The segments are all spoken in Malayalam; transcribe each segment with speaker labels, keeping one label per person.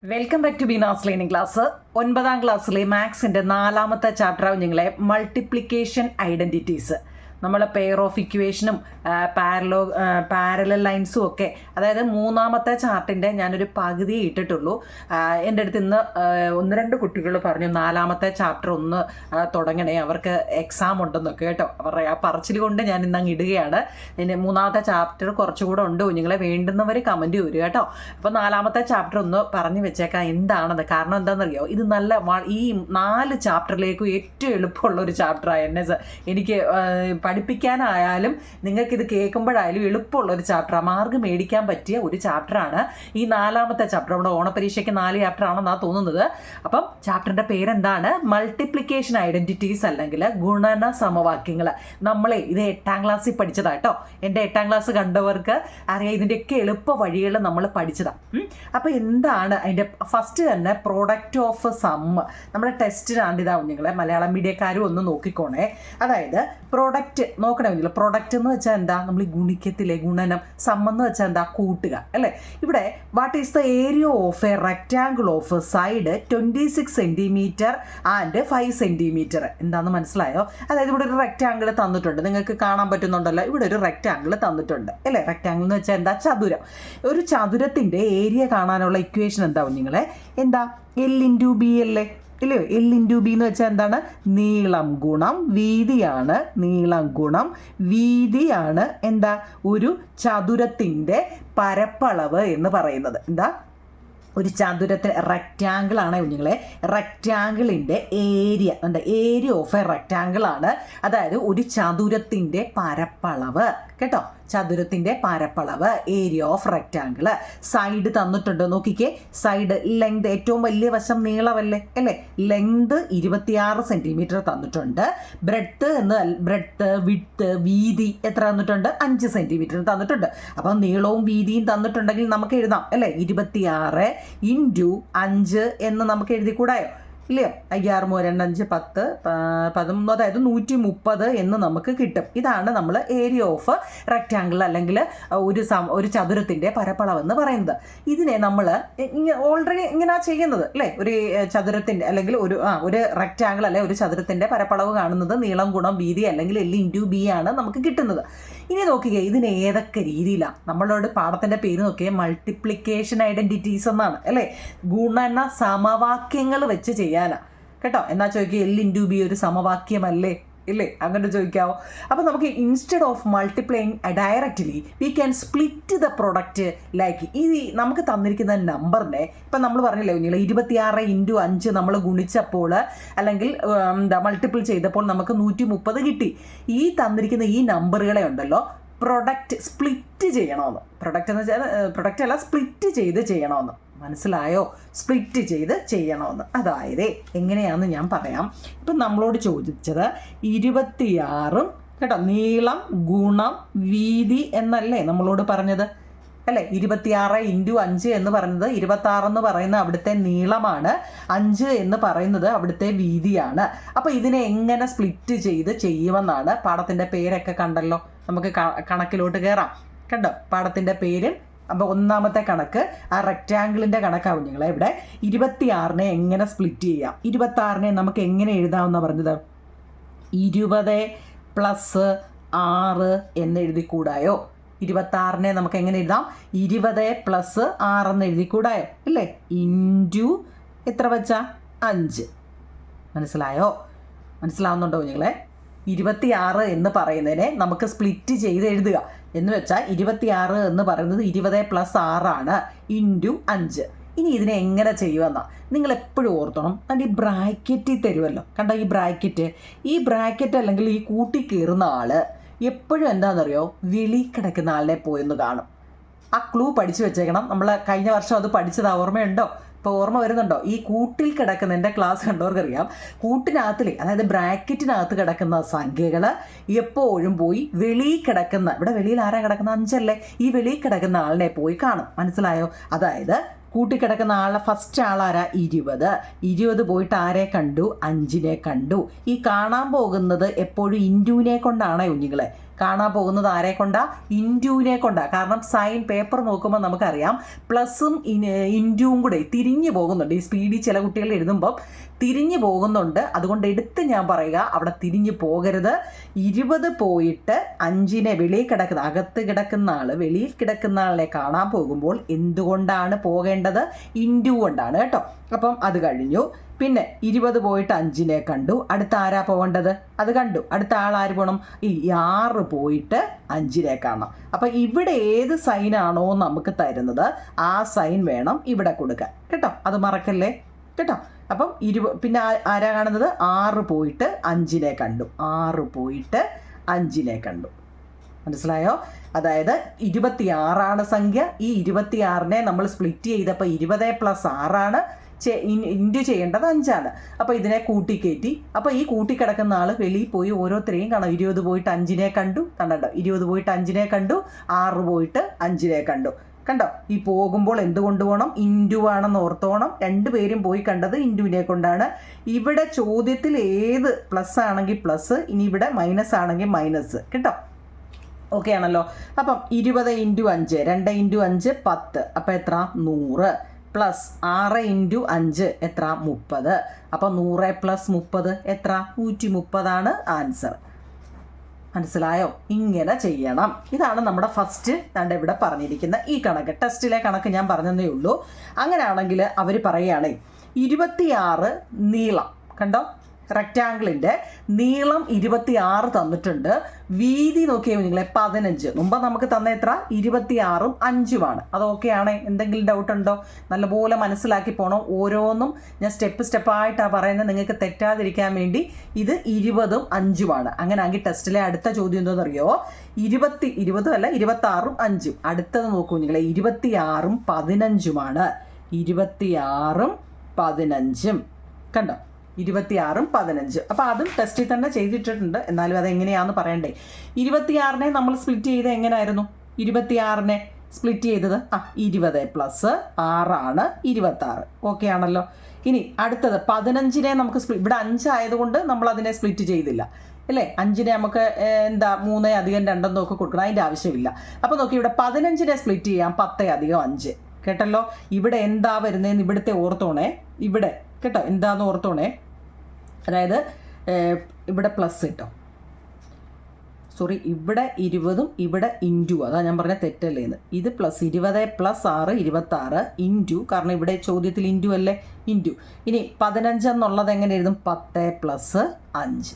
Speaker 1: Welcome back to Beena's learning class. 9ാം ക്ലാസ്സിലെ മാത്സിൻ്റെ 4ാമത്തെ ചാപ്റ്ററാവും നിങ്ങളെ മൾട്ടിപ്ലിക്കേഷൻ ഐഡൻറ്റിറ്റീസ്. നമ്മൾ പെയർ ഓഫ് ഇക്വേഷനും പാരലൽ ലൈൻസും ഒക്കെ, അതായത് 3ാമത്തെ ചാർട്ടിൻ്റെ ഞാനൊരു പകുതിയെ ഇട്ടിട്ടുള്ളൂ. എൻ്റെ അടുത്ത് ഇന്ന് 1-2 കുട്ടികൾ പറഞ്ഞു 4ാമത്തെ ചാപ്റ്റർ ഒന്ന് തുടങ്ങണേ, അവർക്ക് എക്സാം ഉണ്ടെന്നൊക്കെ കേട്ടോ. അവരുടെ ആ പറച്ചിൽ കൊണ്ട് ഞാൻ ഇന്ന് അങ്ങ് ഇടുകയാണ്. പിന്നെ 3ാമത്തെ ചാപ്റ്റർ കുറച്ചുകൂടെ ഉണ്ട്, നിങ്ങളെ വേണ്ടുന്നവർ കമൻറ്റ് വരിക കേട്ടോ. അപ്പോൾ 4ാമത്തെ ചാപ്റ്റർ ഒന്ന് പറഞ്ഞു വെച്ചേക്കാം എന്താണെന്ന്. കാരണം എന്താണെന്നറിയോ, ഇത് ഈ 4 ചാപ്റ്ററിലേക്കും ഏറ്റവും എളുപ്പമുള്ള ഒരു ചാപ്റ്ററാണ്. എനിക്ക് പഠിപ്പിക്കാനായാലും നിങ്ങൾക്കിത് കേൾക്കുമ്പോഴായാലും എളുപ്പമുള്ള ഒരു ചാപ്റ്ററാണ്, മാർക്ക് മേടിക്കാൻ പറ്റിയ ഒരു ചാപ്റ്ററാണ് ഈ 4ാമത്തെ ചാപ്റ്റർ. നമ്മുടെ ഓണപരീക്ഷയ്ക്ക് 4 ചാപ്റ്റർ ആണെന്നാണ് തോന്നുന്നത്. അപ്പം ചാപ്റ്ററിൻ്റെ പേരെന്താണ്? മൾട്ടിപ്ലിക്കേഷൻ ഐഡൻറ്റിറ്റീസ്, അല്ലെങ്കിൽ ഗുണന സമവാക്യങ്ങൾ. നമ്മളെ ഇത് 8ാം ക്ലാസ്സിൽ പഠിച്ചതാട്ടോ. എൻ്റെ 8ാം ക്ലാസ് കണ്ടവർക്ക് അറിയാം, ഇതിൻ്റെയൊക്കെ എളുപ്പ വഴികൾ നമ്മൾ പഠിച്ചതാണ്. അപ്പോൾ എന്താണ് അതിൻ്റെ ഫസ്റ്റ് തന്നെ പ്രോഡക്റ്റ് ഓഫ് സം. നമ്മുടെ ടെസ്റ്റിനാണ് ഇതാവും. നിങ്ങളെ മലയാളം മീഡിയക്കാരും ഒന്ന് നോക്കിക്കോണേ. അതായത് പ്രോഡക്റ്റ് നോക്കണമെങ്കിൽ പ്രോഡക്റ്റ് എന്ന് വെച്ചാൽ എന്താ? നമ്മൾ ഈ ഗുണിക്കത്തിലെ ഗുണനം. സം എന്ന് വെച്ചാൽ എന്താ? കൂട്ടുക അല്ലേ. ഇവിടെ what is the area of A rectangle of side 26 centimetre and 5 centimetre. എന്താണെന്ന് മനസ്സിലായോ? അതായത് ഇവിടെ ഒരു റെക്റ്റാങ്കിൾ തന്നിട്ടുണ്ട്, നിങ്ങൾക്ക് കാണാൻ പറ്റുന്നുണ്ടല്ലോ. ഇവിടെ ഒരു റെക്റ്റാങ്കിൾ തന്നിട്ടുണ്ട് അല്ലേ. റെക്റ്റാങ്കിൾ എന്ന് വെച്ചാൽ എന്താ? ചതുരം. ഒരു ചതുരത്തിൻ്റെ ഏരിയ കാണാനുള്ള ഇക്വേഷൻ എന്താവും നിങ്ങളെ? എന്താ? L/B അല്ലേ, ഇല്ലയോ? L/B എന്ന് വെച്ചാൽ എന്താണ്? നീളം ഗുണം വീതിയാണ്. നീളം ഗുണം വീതിയാണ് എന്താ? ഒരു ചതുരത്തിൻ്റെ പരപ്പളവ് എന്ന് പറയുന്നത്. എന്താ? ഒരു ചതുരത്തിന് റെക്റ്റാങ്കിൾ ആണ് കുഞ്ഞുങ്ങളെ. റെക്റ്റാങ്കിളിൻ്റെ ഏരിയ എന്താ? ഏരിയ ഓഫ് എ റെക്റ്റാങ്കിൾ ആണ്. അതായത് ഒരു ചതുരത്തിൻ്റെ പരപ്പളവ് കേട്ടോ. ചതുരത്തിൻ്റെ പരപ്പളവ്, ഏരിയ ഓഫ് റെക്റ്റാങ്കിൾ. സൈഡ് തന്നിട്ടുണ്ട്, നോക്കിക്കേ. സൈഡ് ലെങ്ത്, ഏറ്റവും വലിയ വശം നീളമല്ലേ അല്ലേ. ലെങ്ത് 26 സെൻറ്റിമീറ്റർ തന്നിട്ടുണ്ട്. ബ്രെഡ്ത്ത് വിഡ്ത്ത് വീതി എത്ര തന്നിട്ടുണ്ട്? 5 സെൻറ്റിമീറ്റർ തന്നിട്ടുണ്ട്. അപ്പം നീളവും വീതിയും തന്നിട്ടുണ്ടെങ്കിൽ നമുക്ക് എഴുതാം അല്ലേ. 26 × 5 എന്ന് നമുക്ക് എഴുതി കൂടായോ? ഇല്ലയോ? 5 6 3 2 5 10 13, അതായത് 130 എന്ന് നമുക്ക് കിട്ടും. ഇതാണ് നമ്മൾ ഏരിയ ഓഫ് റെക്റ്റാങ്കിൾ, അല്ലെങ്കിൽ ഒരു ചതുരത്തിൻ്റെ പരപ്പളവെന്ന് പറയുന്നത്. ഇതിനെ നമ്മൾ ഓൾറെഡി ഇങ്ങനെയാണ് ചെയ്യുന്നത് അല്ലേ. ഒരു ചതുരത്തിൻ്റെ അല്ലെങ്കിൽ ഒരു റെക്റ്റാങ്കിൾ അല്ലെ ഒരു ചതുരത്തിൻ്റെ പരപ്പളവ് കാണുന്നത് നീളം ഗുണം വീതി, അല്ലെങ്കിൽ L/B ആണ് നമുക്ക് കിട്ടുന്നത്. ഇനി നോക്കിക്കേ, ഇതിന് ഏതൊക്കെ രീതിയിലാണ്? നമ്മളോട് പാഠത്തിൻ്റെ പേര് നോക്കിയേ, മൾട്ടിപ്ലിക്കേഷൻ ഐഡൻറ്റിറ്റീസ് എന്നാണ് അല്ലേ. ഗുണന സമവാക്യങ്ങൾ വെച്ച് ചെയ്യാനാണ് കേട്ടോ. എന്നാ ചോദിക്കുക, L/B ഒരു സമവാക്യമല്ലേ ഇല്ലേ? അങ്ങനെ ചോദിക്കാവോ? അപ്പോൾ നമുക്ക് instead of multiplying directly we can split the product like ഈ നമുക്ക് തന്നിരിക്കുന്ന നമ്പറിനെ, ഇപ്പം നമ്മൾ പറഞ്ഞില്ലേ കുഞ്ഞുങ്ങൾ, 26 × 5 നമ്മൾ ഗുണിച്ചപ്പോൾ അല്ലെങ്കിൽ മൾട്ടിപ്പിൾ ചെയ്തപ്പോൾ നമുക്ക് 130 കിട്ടി. ഈ തന്നിരിക്കുന്ന ഈ നമ്പറുകളെ ഉണ്ടല്ലോ, പ്രൊഡക്റ്റ് സ്പ്ലിറ്റ് ചെയ്യണമെന്ന്. പ്രൊഡക്റ്റ് എന്ന് വെച്ചാൽ പ്രൊഡക്റ്റ് അല്ല, സ്പ്ലിറ്റ് ചെയ്ത് ചെയ്യണമെന്ന്. മനസ്സിലായോ? സ്പ്ലിറ്റ് ചെയ്ത് ചെയ്യണമെന്ന്. അതായത് എങ്ങനെയാണെന്ന് ഞാൻ പറയാം. ഇപ്പം നമ്മളോട് ചോദിച്ചത് 26 കേട്ടോ, നീളം ഗുണം വീതി എന്നല്ലേ നമ്മളോട് പറഞ്ഞത് അല്ലേ. 26 × 5 എന്ന് പറയുന്നത് 26 എന്ന് പറയുന്ന അവിടുത്തെ നീളമാണ്, 5 എന്ന് പറയുന്നത് അവിടുത്തെ വീതിയാണ്. അപ്പോൾ ഇതിനെ എങ്ങനെ സ്പ്ലിറ്റ് ചെയ്ത് ചെയ്യുമെന്നാണ്. പാഠത്തിൻ്റെ പേരൊക്കെ കണ്ടല്ലോ, നമുക്ക് കണക്കിലോട്ട് കയറാം. കണ്ടോ പാഠത്തിൻ്റെ പേരും. അപ്പോൾ 1ാമത്തെ കണക്ക് ആ റെക്റ്റാങ്കിളിൻ്റെ കണക്കാവും നിങ്ങളെ. ഇവിടെ 26നെ എങ്ങനെ സ്പ്ലിറ്റ് ചെയ്യാം? 26നെ നമുക്ക് എങ്ങനെ എഴുതാമെന്നാണ് പറഞ്ഞത്? 20 + 6 എന്ന് എഴുതിക്കൂടായോ? 26നെ നമുക്ക് എങ്ങനെ എഴുതാം? 20 + 6 എന്ന് എഴുതിക്കൂടായോ ഇല്ലേ. ഇൻറ്റു എത്ര വെച്ചാൽ 5. മനസ്സിലായോ? മനസ്സിലാവുന്നുണ്ടോ നിങ്ങളെ? 26 എന്ന് പറയുന്നതിനെ നമുക്ക് സ്പ്ലിറ്റ് ചെയ്ത് എഴുതുക എന്ന് വെച്ചാൽ 26 എന്ന് പറയുന്നത് 20 + 6 ആണ് ഇൻറ്റു 5. ഇനി ഇതിനെ എങ്ങനെ ചെയ്യുമെന്നാണ് നിങ്ങൾ എപ്പോഴും ഓർത്തണം. അതിൻ്റെ ഈ ബ്രാക്കറ്റിൽ തരുമല്ലോ, കണ്ടോ ഈ ബ്രാക്കറ്റ് അല്ലെങ്കിൽ ഈ കൂട്ടി കയറുന്ന ആൾ എപ്പോഴും എന്താണെന്നറിയോ, വെളി കിടക്കുന്ന ആളിനെ പോയെന്ന് കാണും. ആ ക്ലൂ പഠിച്ചു വെച്ചേക്കണം. നമ്മൾ കഴിഞ്ഞ വർഷം അത് പഠിച്ചത് ഓർമ്മയുണ്ടോ? ഇപ്പോൾ ഓർമ്മ വരുന്നുണ്ടോ? ഈ കൂട്ടിൽ കിടക്കുന്ന, എൻ്റെ ക്ലാസ് കണ്ടവർക്കറിയാം, കൂട്ടിനകത്തിലെ അതായത് ബ്രാക്കറ്റിനകത്ത് കിടക്കുന്ന സംഖ്യകൾ എപ്പോഴും പോയി വെളിയിൽ കിടക്കുന്ന, ഇവിടെ വെളിയിൽ ആരാ കിടക്കുന്ന? 5 അല്ലേ. ഈ വെളിയിൽ കിടക്കുന്ന ആളിനെ പോയി കാണും. മനസ്സിലായോ? അതായത് കൂട്ടിക്കിടക്കുന്ന ആളെ ഫസ്റ്റ് ആളാരാ? 20 പോയിട്ട് ആരെ കണ്ടു? 5നെ കണ്ടു. ഈ കാണാൻ പോകുന്നത് എപ്പോഴും ഇൻറ്റുവിനെ കൊണ്ടാണ് കുഞ്ഞുങ്ങളെ. കാണാൻ പോകുന്നത് ആരെ കൊണ്ടാ? ഇൻറ്റുവിനെ കൊണ്ടാ. കാരണം സൈൻ പേപ്പർ നോക്കുമ്പോൾ നമുക്കറിയാം പ്ലസും ഇൻറ്റുവും കൂടെ തിരിഞ്ഞു പോകുന്നുണ്ട്. ഈ സ്പീഡിൽ ചില കുട്ടികൾ എഴുതുമ്പം തിരിഞ്ഞു പോകുന്നുണ്ട്. അതുകൊണ്ട് എടുത്ത് ഞാൻ പറയുക, അവിടെ തിരിഞ്ഞു പോകരുത്. 20 പോയിട്ട് 5നെ വെളിയിൽ കിടക്കുന്ന, അകത്ത് കിടക്കുന്ന ആൾ വെളിയിൽ കിടക്കുന്ന ആളെ കാണാൻ പോകുമ്പോൾ എന്തുകൊണ്ടാണ് പോകേണ്ടത്? ഇൻറ്റു കൊണ്ടാണ് കേട്ടോ. അപ്പം അത് കഴിഞ്ഞു. പിന്നെ 20 പോയിട്ട് 5നെ കണ്ടു. അടുത്ത ആരാ പോകേണ്ടത്? അത് കണ്ടു. അടുത്ത ആൾ ആര് പോകണം? ഈ 6 പോയിട്ട് 5നെ കാണണം. അപ്പം ഇവിടെ ഏത് സൈനാണോ നമുക്ക് തരുന്നത് ആ സൈൻ വേണം ഇവിടെ കൊടുക്കാൻ കേട്ടോ. അത് മറക്കല്ലേ കേട്ടോ. അപ്പം പിന്നെ ആരാ കാണുന്നത്? 6 പോയിട്ട് 5നെ കണ്ടു. 6 പോയിട്ട് 5നെ കണ്ടു. മനസ്സിലായോ? അതായത് 26 സംഖ്യ. ഈ 26നെ നമ്മൾ സ്പ്ലിറ്റ് ചെയ്തപ്പോൾ 20 + 6 ഇൻറ്റു ചെയ്യേണ്ടത് 5. അപ്പോൾ ഇതിനെ കൂട്ടിക്കയറ്റി. അപ്പോൾ ഈ കൂട്ടിക്കിടക്കുന്ന ആൾ വെളിയിൽ പോയി ഓരോരുത്തരെയും കാണാം. 20 പോയിട്ട് 5നെ കണ്ടു, കണ്ടോ? 20 പോയിട്ട് 5നെ കണ്ടു, 6 പോയിട്ട് 5നെ കണ്ടു, കണ്ടോ? ഈ പോകുമ്പോൾ എന്ത് കൊണ്ടുപോകണം? ഇൻറ്റു ആണെന്ന് ഓർത്തോണം. രണ്ടുപേരും പോയി കണ്ടത് ഇൻറ്റുവിനെ കൊണ്ടാണ്. ഇവിടെ ചോദ്യത്തിൽ ഏത് പ്ലസ് ആണെങ്കിൽ പ്ലസ്, ഇനി ഇവിടെ മൈനസ് ആണെങ്കിൽ മൈനസ് കേട്ടോ. ഓക്കെ ആണല്ലോ. അപ്പം 20 × 5, 2 × 5 10. അപ്പം എത്ര? 100 പ്ലസ് 6 × 5 എത്ര? 30. അപ്പം 100 + 30 എത്ര? 130 ആൻസർ. മനസ്സിലായോ? ഇങ്ങനെ ചെയ്യണം. ഇതാണ് നമ്മുടെ ഫസ്റ്റ് കണ്ട് ഇവിടെ പറഞ്ഞിരിക്കുന്ന ഈ കണക്ക്. ടെസ്റ്റിലെ കണക്ക് ഞാൻ പറഞ്ഞതേ ഉള്ളൂ. അങ്ങനെയാണെങ്കിൽ അവർ പറയുകയാണെ 26 നീളം കണ്ടോ, റെക്റ്റാങ്കിളിൻ്റെ നീളം 26 തന്നിട്ടുണ്ട്. വീതി നോക്കിയാൽ നിങ്ങളെ 15. മുമ്പ് നമുക്ക് തന്ന എത്ര? 26ഉം 5ഉമാണ്. അത് ഓക്കെ ആണേ? എന്തെങ്കിലും ഡൗട്ട് ഉണ്ടോ? നല്ലപോലെ മനസ്സിലാക്കി പോകണം. ഓരോന്നും ഞാൻ സ്റ്റെപ്പായിട്ടാണ് പറയുന്നത്, നിങ്ങൾക്ക് തെറ്റാതിരിക്കാൻ വേണ്ടി. ഇത് 20ഉം 5ഉമാണ്. അങ്ങനെയാണെങ്കിൽ ടെസ്റ്റിലെ അടുത്ത ചോദ്യം എന്താണെന്നറിയോ? 20 അല്ല 26ഉം 5ഉം. അടുത്തത് നോക്കൂ നിങ്ങളെ, 26ഉം 15ഉമാണ്. 26ഉം 15ഉം കണ്ടോ? 26ഉം 15. അപ്പോൾ അതും ടെസ്റ്റിൽ തന്നെ ചെയ്തിട്ടുണ്ട്. എന്നാലും അതെങ്ങനെയാണെന്ന് പറയണ്ടേ. 26നെ നമ്മൾ സ്പ്ലിറ്റ് ചെയ്ത് എങ്ങനെയായിരുന്നു? 26നെ സ്പ്ലിറ്റ് ചെയ്തത് 20 + 6 26. ഓക്കെ ആണല്ലോ. ഇനി അടുത്തത് 15നെ നമുക്ക് ഇവിടെ 5 ആയതുകൊണ്ട് നമ്മൾ അതിനെ സ്പ്ലിറ്റ് ചെയ്തില്ല അല്ലേ? 5നെ നമുക്ക് 3 + 2 എന്നൊക്കെ കൊടുക്കണം. അതിൻ്റെ ആവശ്യമില്ല. അപ്പോൾ നോക്കി, ഇവിടെ 15നെ സ്പ്ലിറ്റ് ചെയ്യാം 10 + 5 കേട്ടല്ലോ. ഇവിടെ എന്താ വരുന്നതെന്ന് ഇവിടുത്തെ ഓർത്തോണേ. ഇവിടെ കേട്ടോ എന്താന്ന് ഓർത്തോണേ. അതായത് ഇവിടെ പ്ലസ് കേട്ടോ, സോറി, ഇവിടെ 20ഉം ഇവിടെ ഇൻറ്റു. അതാ ഞാൻ പറഞ്ഞ തെറ്റല്ലേന്ന്. ഇത് പ്ലസ് 20 + 6 26 ഇൻറ്റു, കാരണം ഇവിടെ ചോദ്യത്തിൽ ഇൻറ്റു അല്ലേ, ഇൻറ്റു. ഇനി 15 എന്നുള്ളത് എങ്ങനെ എഴുതും? 10 + 5.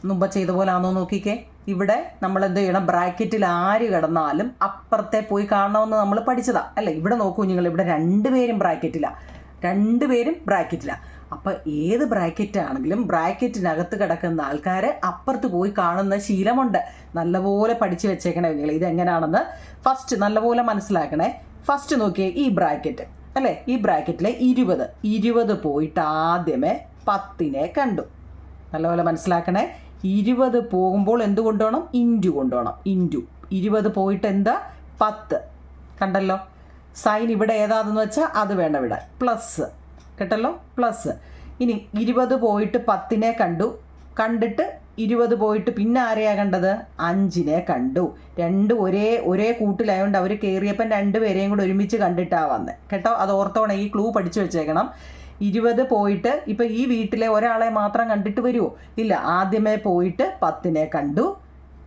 Speaker 1: മുമ്പ് ചെയ്ത പോലെ ആണോ നോക്കിക്കേ. ഇവിടെ നമ്മൾ എന്ത് ചെയ്യണം? ബ്രാക്കറ്റിൽ ആര് കിടന്നാലും അപ്പുറത്തെ പോയി കാണണമെന്ന് നമ്മൾ പഠിച്ചതാ അല്ലേ? ഇവിടെ നോക്കൂ നിങ്ങൾ, ഇവിടെ രണ്ടുപേരും ബ്രാക്കറ്റിലാണ്. അപ്പം ഏത് ബ്രാക്കറ്റ് ആണെങ്കിലും ബ്രാക്കറ്റിനകത്ത് കിടക്കുന്ന ആൾക്കാർ അപ്പുറത്ത് പോയി കാണുന്ന ശീലമുണ്ട്. നല്ലപോലെ പഠിച്ചു വെച്ചേക്കണേ നിങ്ങൾ. ഇതെങ്ങനെയാണെന്ന് ഫസ്റ്റ് നല്ലപോലെ മനസ്സിലാക്കണേ. ഫസ്റ്റ് നോക്കിയേ, ഈ ബ്രാക്കറ്റ് അല്ലേ? ഈ ബ്രാക്കറ്റിലെ 20 പോയിട്ട് ആദ്യമേ 10നെ കണ്ടു. നല്ലപോലെ മനസ്സിലാക്കണേ. 20 പോകുമ്പോൾ എന്ത് കൊണ്ടുപോകണം? ഇൻറ്റു കൊണ്ടുപോകണം. ഇൻറ്റു 20 പോയിട്ട് എന്താ? 10 കണ്ടല്ലോ. സൈൻ ഇവിടെ ഏതാണെന്ന് വെച്ചാൽ അത് വേണ്ട ഇവിടെ പ്ലസ് കേട്ടല്ലോ, പ്ലസ്. ഇനി 20 പോയിട്ട് 10നെ കണ്ടു. കണ്ടിട്ട് 20 പോയിട്ട് പിന്നെ ആരെയാ കണ്ടത്? 5നെ കണ്ടു. രണ്ടും ഒരേ കൂട്ടിലായതുകൊണ്ട് അവർ കയറിയപ്പം രണ്ടുപേരെയും കൂടെ ഒരുമിച്ച് കണ്ടിട്ടാണ് വന്നത് കേട്ടോ. അത് ഓർത്തോണം, ഈ ക്ലൂ പഠിച്ചു വെച്ചേക്കണം. 20 പോയിട്ട് ഇപ്പം ഈ വീട്ടിലെ ഒരാളെ മാത്രം കണ്ടിട്ട് വരുമോ? ഇല്ല, ആദ്യമേ പോയിട്ട് 10നെ കണ്ടു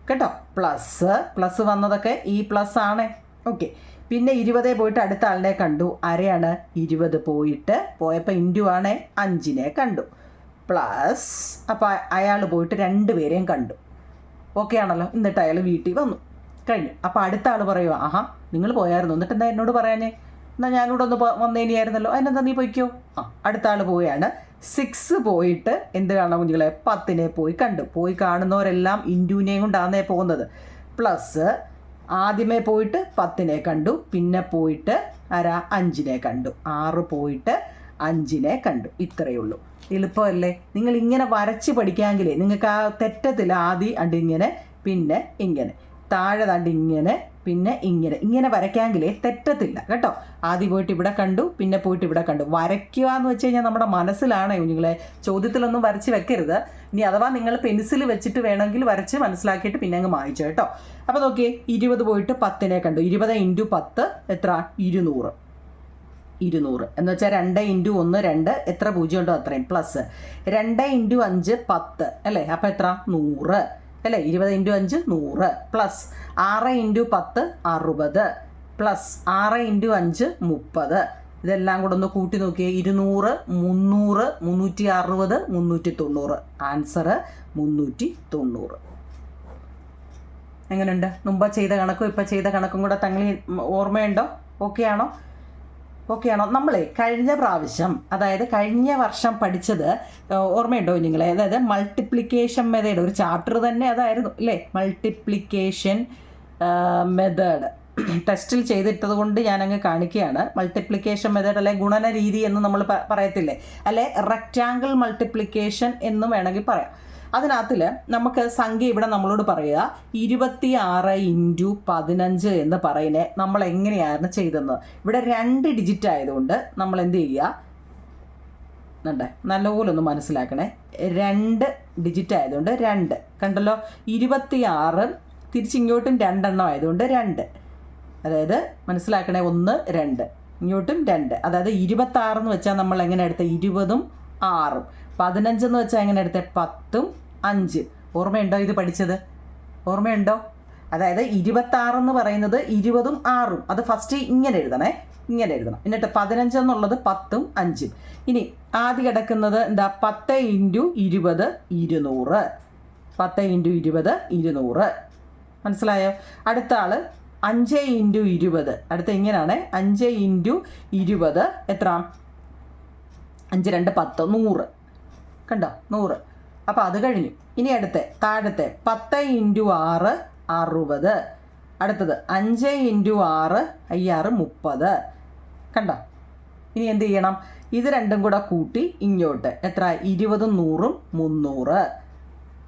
Speaker 1: കേട്ടോ. പ്ലസ് വന്നതൊക്കെ ഈ പ്ലസ് ആണ്. ഓക്കെ. പിന്നെ 20 പോയിട്ട് അടുത്ത ആളിനെ കണ്ടു. ആരെയാണ്? 20 പോയപ്പോൾ ഇൻറ്റു ആണ്, 5നെ കണ്ടു. പ്ലസ് അപ്പോൾ അയാൾ പോയിട്ട് രണ്ടുപേരെയും കണ്ടു. ഓക്കെ ആണല്ലോ. എന്നിട്ട് അയാൾ വീട്ടിൽ വന്നു, കഴിഞ്ഞു. അപ്പോൾ അടുത്ത ആൾ പറയുക, ആഹാ നിങ്ങൾ പോയായിരുന്നു, എന്നിട്ട് എന്താ എന്നോട് പറയാഞ്ഞേ? എന്നാൽ ഞാനിവിടെ ഒന്ന് വന്നേനിയായിരുന്നല്ലോ, അതിനെന്താ നീ പോയിക്കോ. അടുത്ത ആൾ പോവുകയാണ്. 6 പോയിട്ട് എന്ത് കാണാം കുഞ്ഞുങ്ങളെ? 10നെ പോയി കണ്ടു. പോയി കാണുന്നവരെല്ലാം ഇൻറ്റുവിനെയും കൊണ്ടാന്നേ പോകുന്നത്. പ്ലസ് ആദ്യമേ പോയിട്ട് 10നെ കണ്ടു. പിന്നെ പോയിട്ട് 5നെ കണ്ടു. 6 പോയിട്ട് 5നെ കണ്ടു. ഇത്രയേ ഉള്ളൂ. എളുപ്പമല്ലേ? നിങ്ങൾ ഇങ്ങനെ വരച്ച് പഠിക്കാമെങ്കിലേ നിങ്ങൾക്ക് ആ തെറ്റത്തില്ല. ആദ്യം ഇങ്ങനെ, പിന്നെ ഇങ്ങനെ, താഴെ ഇങ്ങനെ, പിന്നെ ഇങ്ങനെ വരയ്ക്കാമെങ്കിലേ തെറ്റത്തില്ല കേട്ടോ. ആദ്യം പോയിട്ട് ഇവിടെ കണ്ടു, പിന്നെ പോയിട്ട് ഇവിടെ കണ്ടു. വരയ്ക്കുക എന്ന് വെച്ച് കഴിഞ്ഞാൽ നമ്മുടെ മനസ്സിലാണ് കുഞ്ഞുങ്ങളെ, ചോദ്യത്തിലൊന്നും വരച്ച് വെക്കരുത്. ഇനി അഥവാ നിങ്ങൾ പെൻസിൽ വെച്ചിട്ട് വേണമെങ്കിൽ വരച്ച് മനസ്സിലാക്കിയിട്ട് പിന്നെ അങ്ങ് മായിച്ചു കേട്ടോ. അപ്പോൾ നോക്കിയേ, 20 പോയിട്ട് 10നെ കണ്ടു. 20 × 10 എത്ര? 200. 200 എന്ന് വെച്ചാൽ 2 × 1 2, എത്ര പൂജ്യം ഉണ്ടോ അത്രയും, പ്ലസ് 2 × 5 10 അല്ലേ, അപ്പോൾ എത്ര? 100 അല്ലേ. 20 × 5 100, പ്ലസ് 6 × 10 60, പ്ലസ് 6 × 5 30. ഇതെല്ലാം കൂടെ ഒന്ന് കൂട്ടി നോക്കിയേ. 200 300 360 390. ആൻസർ 390. എങ്ങനെയുണ്ട്? മുമ്പ് ചെയ്ത കണക്കും ഇപ്പം ചെയ്ത കണക്കും കൂടെ തങ്ങൾ ഓർമ്മയുണ്ടോ? ഓക്കെ ആണോ? നമ്മളെ കഴിഞ്ഞ പ്രാവശ്യം, അതായത് കഴിഞ്ഞ വർഷം പഠിച്ചത് ഓർമ്മയുണ്ടോ നിങ്ങളെ? അതായത് മൾട്ടിപ്ലിക്കേഷൻ മെത്തേഡ്, ഒരു ചാപ്റ്റർ തന്നെ അതായിരുന്നു അല്ലേ, മൾട്ടിപ്ലിക്കേഷൻ മെത്തേഡ്. ടെസ്റ്റിൽ ചെയ്തിട്ടത് കൊണ്ട് ഞാനങ്ങ് കാണിക്കുകയാണ്. മൾട്ടിപ്ലിക്കേഷൻ മെത്തേഡ് അല്ലെ ഗുണന രീതി എന്ന് നമ്മൾ പറയത്തില്ലേ, അല്ലെ റെക്റ്റാങ്കിൾ മൾട്ടിപ്ലിക്കേഷൻ എന്നും വേണമെങ്കിൽ പറയാം. അതിനകത്തിൽ നമുക്ക് സംഖ്യ ഇവിടെ നമ്മളോട് പറയുക 26 × 15 എന്ന് പറയുന്നത് നമ്മൾ എങ്ങനെയാണ് ചെയ്തത്. ഇവിടെ 2 ഡിജിറ്റ് ആയതുകൊണ്ട് നമ്മൾ എന്ത് ചെയ്യുക, നല്ലപോലെ ഒന്ന് മനസ്സിലാക്കണേ. 2 ഡിജിറ്റ് ആയതുകൊണ്ട് 2 കണ്ടല്ലോ. 26 തിരിച്ചിങ്ങോട്ടും 2 എണ്ണം ആയതുകൊണ്ട് 2, അതായത് മനസ്സിലാക്കണേ, 1 2 ഇങ്ങോട്ടും 2. അതായത് 26 എന്ന് വെച്ചാൽ നമ്മൾ എങ്ങനെ എടുത്ത 20ഉം 6ഉം, 15 എന്ന് വെച്ചാൽ എങ്ങനെ എടുത്ത 10ഉം 5. ഓർമ്മയുണ്ടോ ഇത് പഠിച്ചത്? ഓർമ്മയുണ്ടോ? അതായത് 26 എന്ന് പറയുന്നത് 20ഉം 6ഉം, അത് ഫസ്റ്റ് ഇങ്ങനെ എഴുതണം. എന്നിട്ട് 15 എന്നുള്ളത് 10ഉം 5ഉം. ഇനി ആദ്യം കിടക്കുന്നത് എന്താ? 10 × 20 200. 10 × 20 200. മനസ്സിലായോ? അടുത്ത ആള് 5 × 20. അടുത്ത ഇങ്ങനെയാണ്. 5 × 20 എത്ര? 5 2 10 100. കണ്ടോ? 100. അപ്പോൾ അത് കഴിഞ്ഞു. ഇനി താഴത്തെ 10 × 6 60. അടുത്തത് 5 × 6 6 30. കണ്ടോ? ഇനി എന്ത് ചെയ്യണം? ഇത് രണ്ടും കൂടെ കൂട്ടി ഇങ്ങോട്ട് എത്ര? 20ഉം 100ഉം 300,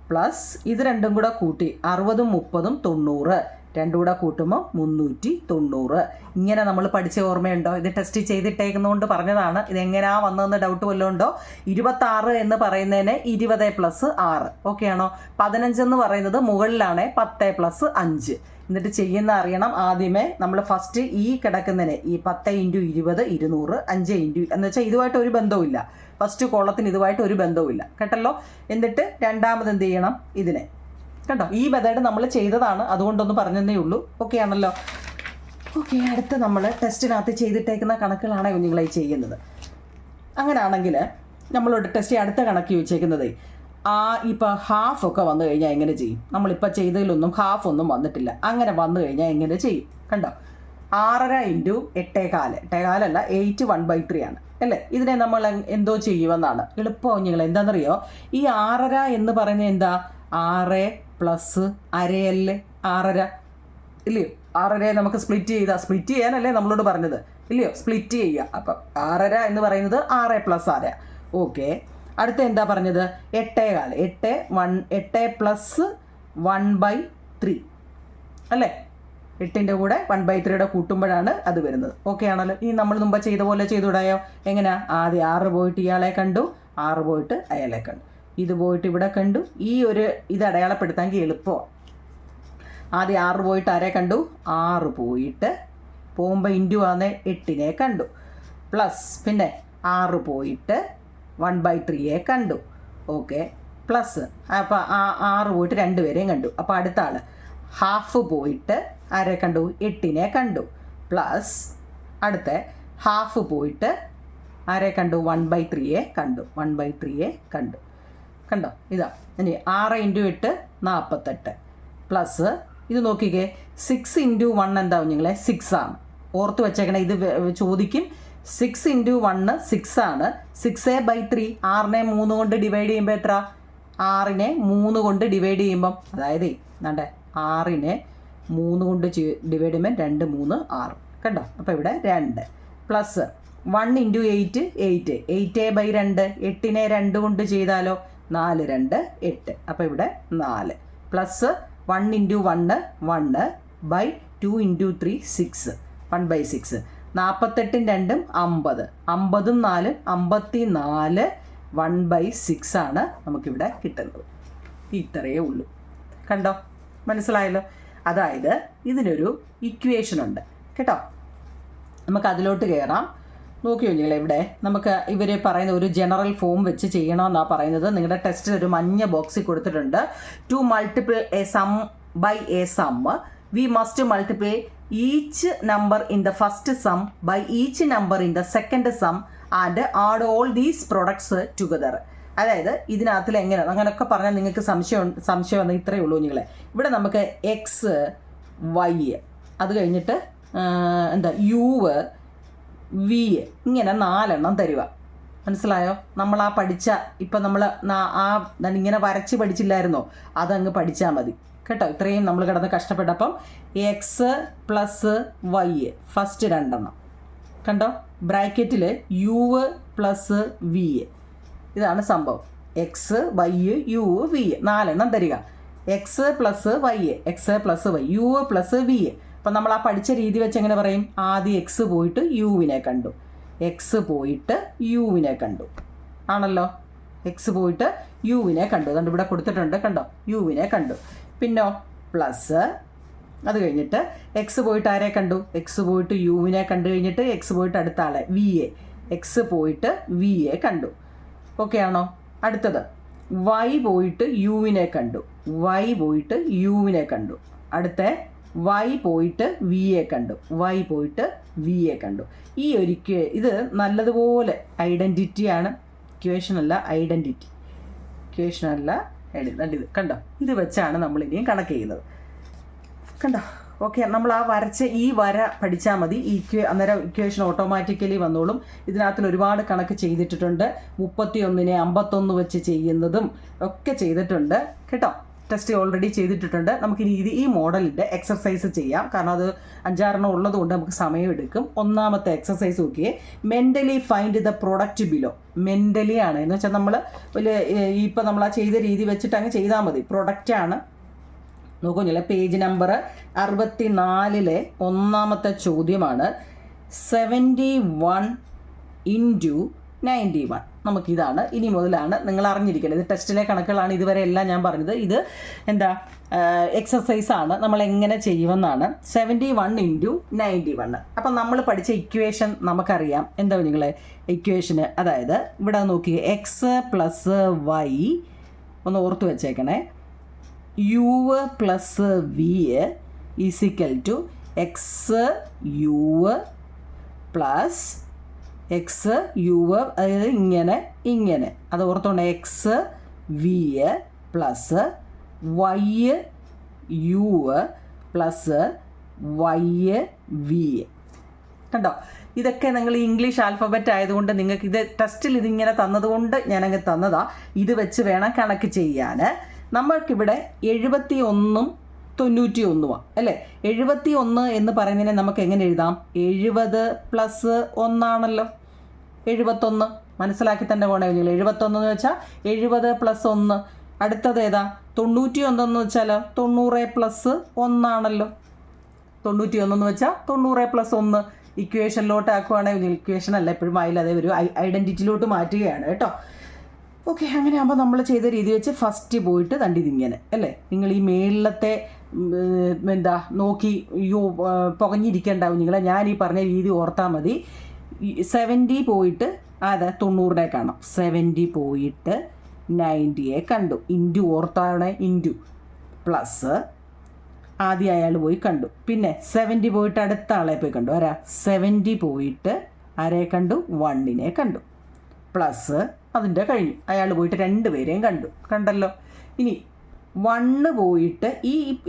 Speaker 1: പ്ലസ് ഇത് രണ്ടും കൂടെ കൂട്ടി 60ഉം 30ഉം 90. രണ്ടും കൂടെ കൂട്ടുമ്പോൾ 390. ഇങ്ങനെ നമ്മൾ പഠിച്ച ഓർമ്മയുണ്ടോ? ഇത് ടെസ്റ്റ് ചെയ്തിട്ടേക്കുന്നതുകൊണ്ട് പറഞ്ഞതാണ്. ഇതെങ്ങനെയാ വന്നതെന്ന് ഡൗട്ട് വല്ലതും ഉണ്ടോ? 26 എന്ന് പറയുന്നതിന് 20 + 6 ഓക്കെ ആണോ? 15 എന്ന് പറയുന്നത് മുകളിലാണ്, 10 + 5. എന്നിട്ട് ചെയ്യുന്ന അറിയണം. ആദ്യമേ നമ്മൾ ഫസ്റ്റ് ഈ കിടക്കുന്നതിനെ, ഈ 10 × 20 200, 5 × എന്ന് വെച്ചാൽ ഇതുമായിട്ട് ഒരു ബന്ധവുമില്ല. ഫസ്റ്റ് കോളത്തിന് ഇതുമായിട്ട് ഒരു ബന്ധവുമില്ല കേട്ടല്ലോ. എന്നിട്ട് രണ്ടാമത് എന്ത് ചെയ്യണം? ഇതിനെ കണ്ടോ? ഈ മെത്തേഡ് നമ്മൾ ചെയ്തതാണ്, അതുകൊണ്ടൊന്ന് പറഞ്ഞതേ ഉള്ളൂ. ഓക്കെ ആണല്ലോ? ഓക്കെ, അടുത്ത് നമ്മൾ ടെസ്റ്റിനകത്ത് ചെയ്തിട്ടേക്കുന്ന കണക്കുകളാണ് കുഞ്ഞുങ്ങളെ ചെയ്യുന്നത്. അങ്ങനെയാണെങ്കിൽ നമ്മളോട് ടെസ്റ്റ് അടുത്ത കണക്ക് ചോദിച്ചേക്കുന്നത് ഇപ്പോൾ ഹാഫൊക്കെ വന്നു കഴിഞ്ഞാൽ എങ്ങനെ ചെയ്യും? നമ്മളിപ്പോൾ ചെയ്തതിലൊന്നും ഹാഫ് ഒന്നും വന്നിട്ടില്ല. അങ്ങനെ വന്നു കഴിഞ്ഞാൽ എങ്ങനെ ചെയ്യും? കണ്ടോ? 6.5 × 8.25. 8.25 അല്ല, 8 1/3 ആണ് അല്ലേ? ഇതിനെ നമ്മൾ എന്തോ ചെയ്യുമെന്നാണ് എളുപ്പം കുഞ്ഞുങ്ങൾ. എന്താണെന്നറിയോ? ഈ 6.5 എന്ന് പറയുന്നത് എന്താ? 6 + അരയൽ 6.5 ഇല്ലയോ? 6.5 നമുക്ക് സ്പ്ലിറ്റ് ചെയ്യാനല്ലേ നമ്മളോട് പറഞ്ഞത് ഇല്ലയോ? സ്പ്ലിറ്റ് ചെയ്യുക. അപ്പം 6.5 എന്ന് പറയുന്നത് 6 + അര. ഓക്കെ, അടുത്ത എന്താ പറഞ്ഞത്? 8.25. 8 + 1/3 അല്ലേ? 8ൻ്റെ കൂടെ 1/3 കൂട്ടുമ്പോഴാണ് അത് വരുന്നത്. ഓക്കെ ആണല്ലോ? ഇനി നമ്മൾ മുമ്പ് ചെയ്ത പോലെ ചെയ്തുകൂടായോ? എങ്ങനെയാ? ആദ്യം 6 പോയിട്ട് ഇയാളെ കണ്ടു, 6 പോയിട്ട് അയാളെ കണ്ടു, ഇത് പോയിട്ട് ഇവിടെ കണ്ടു. ഈ ഒരു ഇത് അടയാളപ്പെടുത്താമെങ്കിൽ എളുപ്പമാണ്. ആദ്യം 6 പോയിട്ട് ആരെ കണ്ടു? 6 പോയിട്ട് പോകുമ്പോൾ ഇൻറ്റു ആണേ 8നെ കണ്ടു, പ്ലസ് പിന്നെ 6 പോയിട്ട് 1/3 കണ്ടു. ഓക്കെ, പ്ലസ് അപ്പോൾ 6 പോയിട്ട് 2 പേരെയും കണ്ടു. അപ്പോൾ അടുത്ത ആൾ ഹാഫ് പോയിട്ട് ആരെ കണ്ടു? 8നെ കണ്ടു, പ്ലസ് അടുത്ത ഹാഫ് പോയിട്ട് ആരെ കണ്ടു? 1/3 കണ്ടു, 1/3 കണ്ടു. കണ്ടോ? ഇതാ. ഇനി 6 × 8 48, പ്ലസ് ഇത് നോക്കിക്കേ, 6 × 1 എന്താ കുഞ്ഞുങ്ങളെ? 6 ആണ്. ഓർത്ത് വെച്ചേക്കണേ, ഇത് ചോദിക്കും. 6 × 1 6 ആണ്. 6/3 6നെ 3 കൊണ്ട് ഡിവൈഡ് ചെയ്യുമ്പോൾ എത്ര? 6നെ 3 കൊണ്ട് ഡിവൈഡ് ചെയ്യുമ്പം, അതായത് 6നെ 3 കൊണ്ട് ഡിവൈഡ് ചെയ്യുമ്പോൾ 2 3 6. കണ്ടോ? അപ്പോൾ ഇവിടെ 2, പ്ലസ് 1 × 8 8. 8/2 8നെ 2 കൊണ്ട് ചെയ്താലോ? 4 2 8. അപ്പോൾ ഇവിടെ 4, പ്ലസ് 1 × 1 1/2 2 × 3 6 1/6. 48 2 50, 50 4 54 1/6 ആണ് നമുക്കിവിടെ കിട്ടുന്നത്. ഇത്രയേ ഉള്ളൂ. കണ്ടോ, മനസ്സിലായല്ലോ? അതായത് ഇതിനൊരു ഇക്വേഷൻ ഉണ്ട് കേട്ടോ. നമുക്ക് അതിലോട്ട് കയറാം. നോക്കിയോ നിങ്ങൾ, ഇവിടെ നമുക്ക് ഇവർ പറയുന്ന ഒരു ജനറൽ ഫോം വെച്ച് ചെയ്യണമെന്നാണ് പറയുന്നത്. നിങ്ങളുടെ ടെസ്റ്റിൽ ഒരു മഞ്ഞ ബോക്സിൽ കൊടുത്തിട്ടുണ്ട്. To multiple a sum by a sum we must multiple each number in the first sum by each number in the second sum and add all these products together. അതായത് ഇതിനകത്തിൽ എങ്ങനെ അങ്ങനെയൊക്കെ പറഞ്ഞാൽ നിങ്ങൾക്ക് സംശയം വന്നാൽ ഇത്രയേ ഉള്ളൂ നിങ്ങളെ. ഇവിടെ നമുക്ക് എക്സ് വൈ, അത് കഴിഞ്ഞിട്ട് യു വി, ഇങ്ങനെ 4 എണ്ണം തരിക. മനസ്സിലായോ? നമ്മൾ ആ പഠിച്ച ഇപ്പം നമ്മൾ ഇങ്ങനെ വരച്ച് പഠിച്ചില്ലായിരുന്നോ, അതങ്ങ് പഠിച്ചാൽ മതി കേട്ടോ. ഇത്രയും നമ്മൾ കിടന്ന് കഷ്ടപ്പെട്ടപ്പം എക്സ് പ്ലസ് വൈ ഫസ്റ്റ് 2 എണ്ണം കണ്ടോ, ബ്രാക്കറ്റിൽ യു പ്ലസ് വി. ഇതാണ് സംഭവം. എക്സ് വൈ യു വി 4 എണ്ണം തരിക. X plus y, x plus Y, U plus v. അപ്പം നമ്മൾ ആ പഠിച്ച രീതി വെച്ച് എങ്ങനെ പറയും? ആദ്യം എക്സ് പോയിട്ട് യുവിനെ കണ്ടു, എക്സ് പോയിട്ട് യുവിനെ കണ്ടു, ആണല്ലോ. എക്സ് പോയിട്ട് യുവിനെ കണ്ടു, അതുകൊണ്ട് ഇവിടെ കൊടുത്തിട്ടുണ്ട് കണ്ടോ, യുവിനെ കണ്ടു. പിന്നോ പ്ലസ്, അത് കഴിഞ്ഞിട്ട് എക്സ് പോയിട്ട് ആരെ കണ്ടു? എക്സ് പോയിട്ട് യുവിനെ കണ്ടു കഴിഞ്ഞിട്ട് എക്സ് പോയിട്ട് അടുത്ത ആളെ വി എ, എക്സ് പോയിട്ട് വി എ കണ്ടു. ഓക്കെ ആണോ? അടുത്തത് വൈ പോയിട്ട് യുവിനെ കണ്ടു, വൈ പോയിട്ട് യുവിനെ കണ്ടു. അടുത്ത വൈ പോയിട്ട് വി എ കണ്ടു, വൈ പോയിട്ട് വി എ കണ്ടു. ഈ ഇത് നല്ലതുപോലെ ഐഡൻറ്റിറ്റിയാണ്, ഇക്വേഷനല്ല ഐഡൻറ്റിറ്റി, ഇക്വേഷനല്ല ഐഡൻറ്റിറ്റി. കണ്ടോ, ഇത് വെച്ചാണ് നമ്മൾ ഇനിയും കണക്ക് ചെയ്യുന്നത്. കണ്ടോ? ഓക്കെ, നമ്മൾ ആ വരച്ച ഈ വര പഠിച്ചാൽ മതി. അന്നേരം ഇക്വേഷൻ ഓട്ടോമാറ്റിക്കലി വന്നോളും. ഇതിനകത്തിൽ ഒരുപാട് കണക്ക് ചെയ്തിട്ടുണ്ട്. 31നെ 51 വെച്ച് ചെയ്യുന്നതും ഒക്കെ ചെയ്തിട്ടുണ്ട് കേട്ടോ. ടെസ്റ്റ് ഓൾറെഡി ചെയ്തിട്ടുണ്ട്. നമുക്കിനി ഈ മോഡലിൻ്റെ എക്സസൈസ് ചെയ്യാം. കാരണം അത് 5-6 ഉള്ളത് കൊണ്ട് നമുക്ക് സമയമെടുക്കും. ഒന്നാമത്തെ എക്സസൈസ് നോക്കിയേ, mentally find the product below. Mentally ആണ് എന്ന് വെച്ചാൽ നമ്മൾ ഇപ്പം നമ്മൾ ആ ചെയ്ത രീതി വെച്ചിട്ട് അങ്ങ് ചെയ്താൽ മതി. പ്രൊഡക്റ്റാണ്. നോക്കുന്നില്ല, പേജ് നമ്പർ 64 ഒന്നാമത്തെ ചോദ്യമാണ്. 71 × 91. നമുക്കിതാണ് ഇനി മുതലാണ് നിങ്ങൾ അറിഞ്ഞിരിക്കുന്നത്. ഇത് ടെസ്റ്റിലെ കണക്കുകളാണ്, ഇതുവരെ എല്ലാം ഞാൻ പറഞ്ഞത്. ഇത് എക്സസൈസാണ്, നമ്മൾ എങ്ങനെ ചെയ്യുമെന്നാണ്. 71 × 91. അപ്പം നമ്മൾ പഠിച്ച ഇക്വേഷൻ നമുക്കറിയാം. എന്താ നിങ്ങളെ ഇക്വേഷന്? അതായത് ഇവിടെ നോക്കി, എക്സ് പ്ലസ് വൈ ഒന്ന് ഓർത്ത് വെച്ചേക്കണേ, U plus V is equal to X U plus X U, അതായത് ഇങ്ങനെ അത് ഓർത്തോണ്ട്, X V plus why you plus Y V. കണ്ടോ? ഇതൊക്കെ നിങ്ങൾ ഇംഗ്ലീഷ് ആൽഫബറ്റ് ആയതുകൊണ്ട് നിങ്ങൾക്ക് ഇത് ടെസ്റ്റിൽ ഇതിങ്ങനെ തന്നതുകൊണ്ട് ഞാനങ്ങ് തന്നതാ. ഇത് വെച്ച് വേണം കണക്ക് ചെയ്യാൻ. നമ്മൾക്കിവിടെ 71 91 അല്ലേ? 71 എന്ന് പറയുന്നതിനെ നമുക്ക് എങ്ങനെ എഴുതാം? 70 + 1 ആണല്ലോ 71. മനസ്സിലാക്കി തന്നെ പോകണേ. 71 എന്ന് വെച്ചാൽ 70 + 1. അടുത്തത് ഏതാ? 91 എന്ന് വെച്ചാൽ 90 + 1 ആണല്ലോ. 91 എന്ന് വെച്ചാൽ 90 + 1. ഇക്വേഷനിലോട്ട് ആക്കുവാണെങ്കിൽ, ഇക്വേഷൻ അല്ല എപ്പോഴും ആയില്ല, അതേ ഒരു ഐഡൻറ്റിറ്റിയിലോട്ട് മാറ്റുകയാണ് കേട്ടോ. ഓക്കെ, അങ്ങനെ ആകുമ്പോൾ നമ്മൾ ചെയ്ത രീതി വെച്ച് ഫസ്റ്റ് പോയിട്ട് ഇതിങ്ങനെ അല്ലേ? നിങ്ങൾ ഈ മേളിലത്തെ നോക്കി പുകഞ്ഞിരിക്കേണ്ടാവും നിങ്ങളെ. ഞാൻ ഈ പറഞ്ഞ രീതി ഓർത്താൽ മതി. 70 പോയിട്ട് 90നെ കാണാം, 70 പോയിട്ട് 90യെ കണ്ടു, ഇൻറ്റു ഓർത്താണ്, ഇൻറ്റു പ്ലസ് ആദ്യം അയാൾ പോയി കണ്ടു. പിന്നെ 70 പോയിട്ട് അടുത്ത ആളെ പോയി കണ്ടു. 70 പോയിട്ട് ആരെ കണ്ടു? 1നെ കണ്ടു. പ്ലസ് അതിൻ്റെ കഴിഞ്ഞു, അയാൾ പോയിട്ട് 2 പേരെയും കണ്ടല്ലോ. ഇനി 1 പോയിട്ട്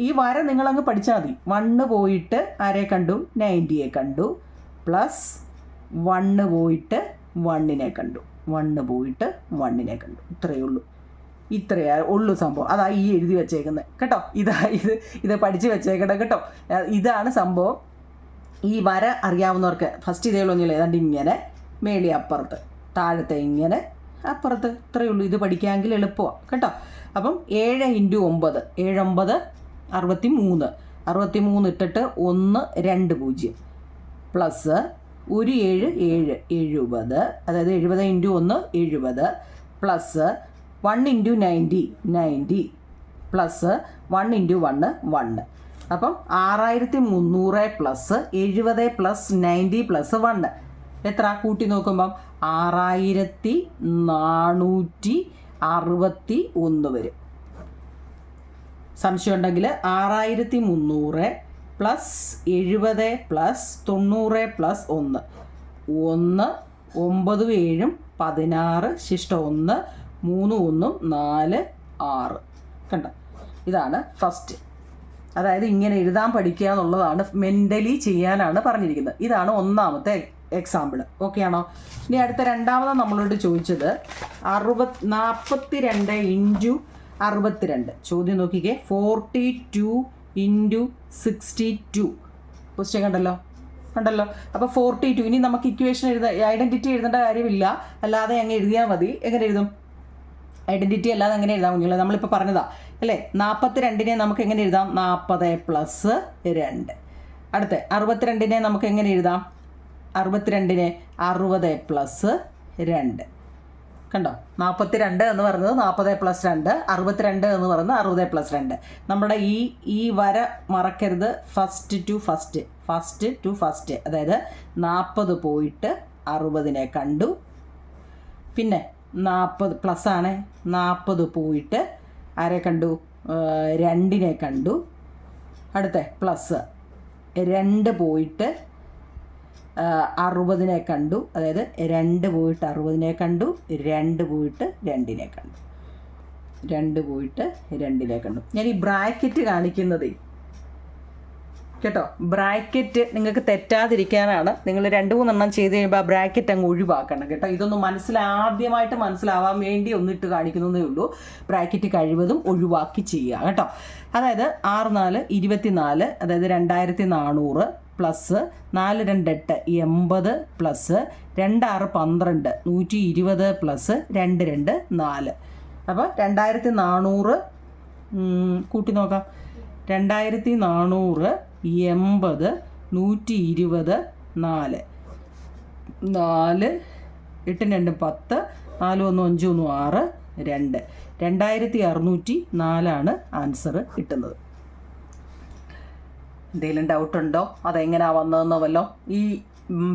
Speaker 1: ഈ വര നിങ്ങളങ്ങ് പഠിച്ചാൽ മതി. 1 പോയിട്ട് ആരെ കണ്ടു? 90യെ കണ്ടു. പ്ലസ് 1 പോയിട്ട് 1നെ കണ്ടു, 1 പോയിട്ട് 1നെ കണ്ടു. ഇത്രയേ ഉള്ളൂ സംഭവം. അതാ ഈ എഴുതി വെച്ചേക്കുന്നത് കേട്ടോ. ഇത് പഠിച്ച് വെച്ചേക്കണം കേട്ടോ. ഇതാണ് സംഭവം. ഈ വര അറിയാവുന്നവർക്ക് ഫസ്റ്റ് ഇതേ ഉള്ളൊന്നുമില്ല. ഏതാണ്ട് ഇങ്ങനെ മേളി അപ്പുറത്ത്, താഴത്തെ ഇങ്ങനെ അപ്പുറത്ത്, ഇത്രയേ ഉള്ളൂ. ഇത് പഠിക്കാമെങ്കിൽ എളുപ്പമാണ് കേട്ടോ. അപ്പം 7 × 9, 7 × 9 63. 63 ഇട്ടിട്ട് 1 2 0 പ്ലസ് 1 7 7 70, അതായത് 70 into 1 70 plus 1 into 90 90 plus 1 into 1 1. അപ്പം 6300 പ്ലസ് 70 പ്ലസ് 90 പ്ലസ് 1 എത്ര? കൂട്ടി നോക്കുമ്പം 6461 വരും. സംശയം ഉണ്ടെങ്കിൽ 6300 പ്ലസ് 70 പ്ലസ് 90 പ്ലസ് 1 1 9 7 16 ശിഷ്ട 1 3 1 4 6 കണ്ട. ഇതാണ് ഫസ്റ്റ്. അതായത് ഇങ്ങനെ എഴുതാൻ പഠിക്കുക എന്നുള്ളതാണ്, മെൻ്റലി ചെയ്യാനാണ് പറഞ്ഞിരിക്കുന്നത്. ഇതാണ് ഒന്നാമത്തെ എക്സാമ്പിൾ. ഓക്കെ ആണോ? ഇനി അടുത്ത രണ്ടാമത് നമ്മളോട് ചോദിച്ചത് 42 ഇൻറ്റു 62. ചോദ്യം നോക്കിക്കേ, 42 ഇൻറ്റു 62. ക്വസ്റ്റ്യൻ കണ്ടല്ലോ. അപ്പോൾ 42. ഇനി നമുക്ക് ഇക്വേഷൻ ഐഡൻറ്റിറ്റി എഴുതേണ്ട കാര്യമില്ല, അല്ലാതെ അങ്ങ് എഴുതിയാൽ മതി. എങ്ങനെ എഴുതും? ഐഡൻറ്റിറ്റി അല്ലാതെ എങ്ങനെ എഴുതാം കുഞ്ഞുങ്ങളെ? നമ്മളിപ്പോൾ പറഞ്ഞതാ അല്ലേ. 42 നമുക്ക് എങ്ങനെ എഴുതാം? 40 പ്ലസ് 2. അടുത്ത 62 നമുക്ക് എങ്ങനെ എഴുതാം? 62 60 പ്ലസ് 2. കണ്ടോ? 42 എന്ന് പറയുന്നത് 40 പ്ലസ് 2, 62 എന്ന് പറയുന്നത് 60 പ്ലസ് 2. നമ്മുടെ ഈ വര മറക്കരുത്. ഫസ്റ്റ് ടു ഫസ്റ്റ്, അതായത് 40 പോയിട്ട് 60 കണ്ടു. പിന്നെ 40 പ്ലസ് ആണ്, 40 പോയിട്ട് ആരെ കണ്ടു? 2 കണ്ടു. അടുത്ത പ്ലസ് 2 പോയിട്ട് 60 കണ്ടു, അതായത് 2 പോയിട്ട് 60 കണ്ടു, 2 പോയിട്ട് 2 കണ്ടു, 2 പോയിട്ട് 2 കണ്ടു. ഞാൻ ഈ ബ്രാക്കറ്റ് കാണിക്കുന്നത് കേട്ടോ, ബ്രാക്കറ്റ് നിങ്ങൾക്ക് തെറ്റാതിരിക്കാനാണ്. നിങ്ങൾ 2-3 എണ്ണം ചെയ്ത് കഴിയുമ്പോൾ ആ ബ്രാക്കറ്റ് അങ്ങ് ഒഴിവാക്കണം കേട്ടോ. ഇതൊന്നും ആദ്യമായിട്ട് മനസ്സിലാവാൻ വേണ്ടി ഒന്നിട്ട് കാണിക്കുന്നതേ ഉള്ളൂ. ബ്രാക്കറ്റ് കഴിവതും ഒഴിവാക്കി ചെയ്യുക കേട്ടോ. അതായത് 6 4 24, അതായത് 2400 പ്ലസ് 4 2 8 80 പ്ലസ് 2 6 12 120 പ്ലസ് 2 2 4. അപ്പോൾ 2400 കൂട്ടി നോക്കാം. 2400 80 120 4 4 8 2 10 4 1 5 1 6 2 2604 ആൻസർ കിട്ടുന്നത്. എന്തെങ്കിലും ഡൗട്ടുണ്ടോ? അതെങ്ങനെയാണ് വന്നതെന്നോ വല്ലോ? ഈ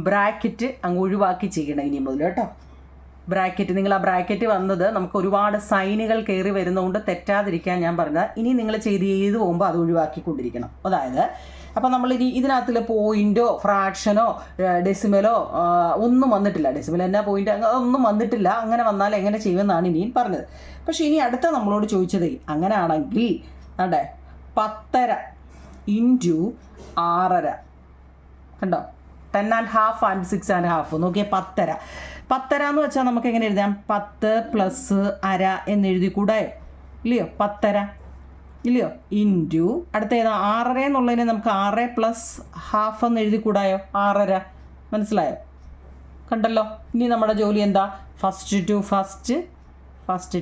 Speaker 1: ബ്രാക്കറ്റ് അങ്ങ് ഒഴിവാക്കി ചെയ്യണം ഇനി മുതൽ കേട്ടോ. ബ്രാക്കറ്റ്, നിങ്ങൾ ആ ബ്രാക്കറ്റ് വന്നത് നമുക്ക് ഒരുപാട് സൈനുകൾ കയറി വരുന്നതുകൊണ്ട് തെറ്റാതിരിക്കാൻ ഞാൻ പറഞ്ഞത്. ഇനി നിങ്ങൾ ചെയ്ത് പോകുമ്പോൾ അത് ഒഴിവാക്കിക്കൊണ്ടിരിക്കണം. അതായത് അപ്പോൾ നമ്മൾ ഇനി ഇതിനകത്തിൽ പോയിൻറ്റോ ഫ്രാക്ഷനോ ഡെസിമലോ ഒന്നും വന്നിട്ടില്ല. ഡെസിമൽ എന്നാ പോയിൻ്റ് ഒന്നും വന്നിട്ടില്ല. അങ്ങനെ വന്നാൽ എങ്ങനെ ചെയ്യുമെന്നാണ് ഇനിയും പറഞ്ഞത്. പക്ഷേ ഇനി അടുത്ത നമ്മളോട് ചോദിച്ചത് അങ്ങനെയാണെങ്കിൽ അതെ 10.5 ഇൻറ്റു 6.5 കണ്ടോ? 10.5 ആൻഡ് 6.5 നോക്കിയേ. 10.5 എന്ന് വെച്ചാൽ നമുക്ക് എങ്ങനെ എഴുതാം? 10 പ്ലസ് അര എന്ന് എഴുതി കൂടായോ? ഇല്ലയോ? 10.5 ഇല്ലയോ? ഇൻറ്റു അടുത്ത ഏതാ? 6.5 എന്നുള്ളതിനെ നമുക്ക് 6 പ്ലസ് ഹാഫ് എന്ന് എഴുതി കൂടായോ? 6.5. മനസ്സിലായോ? കണ്ടല്ലോ. ഇനി നമ്മുടെ ജോലി എന്താ? First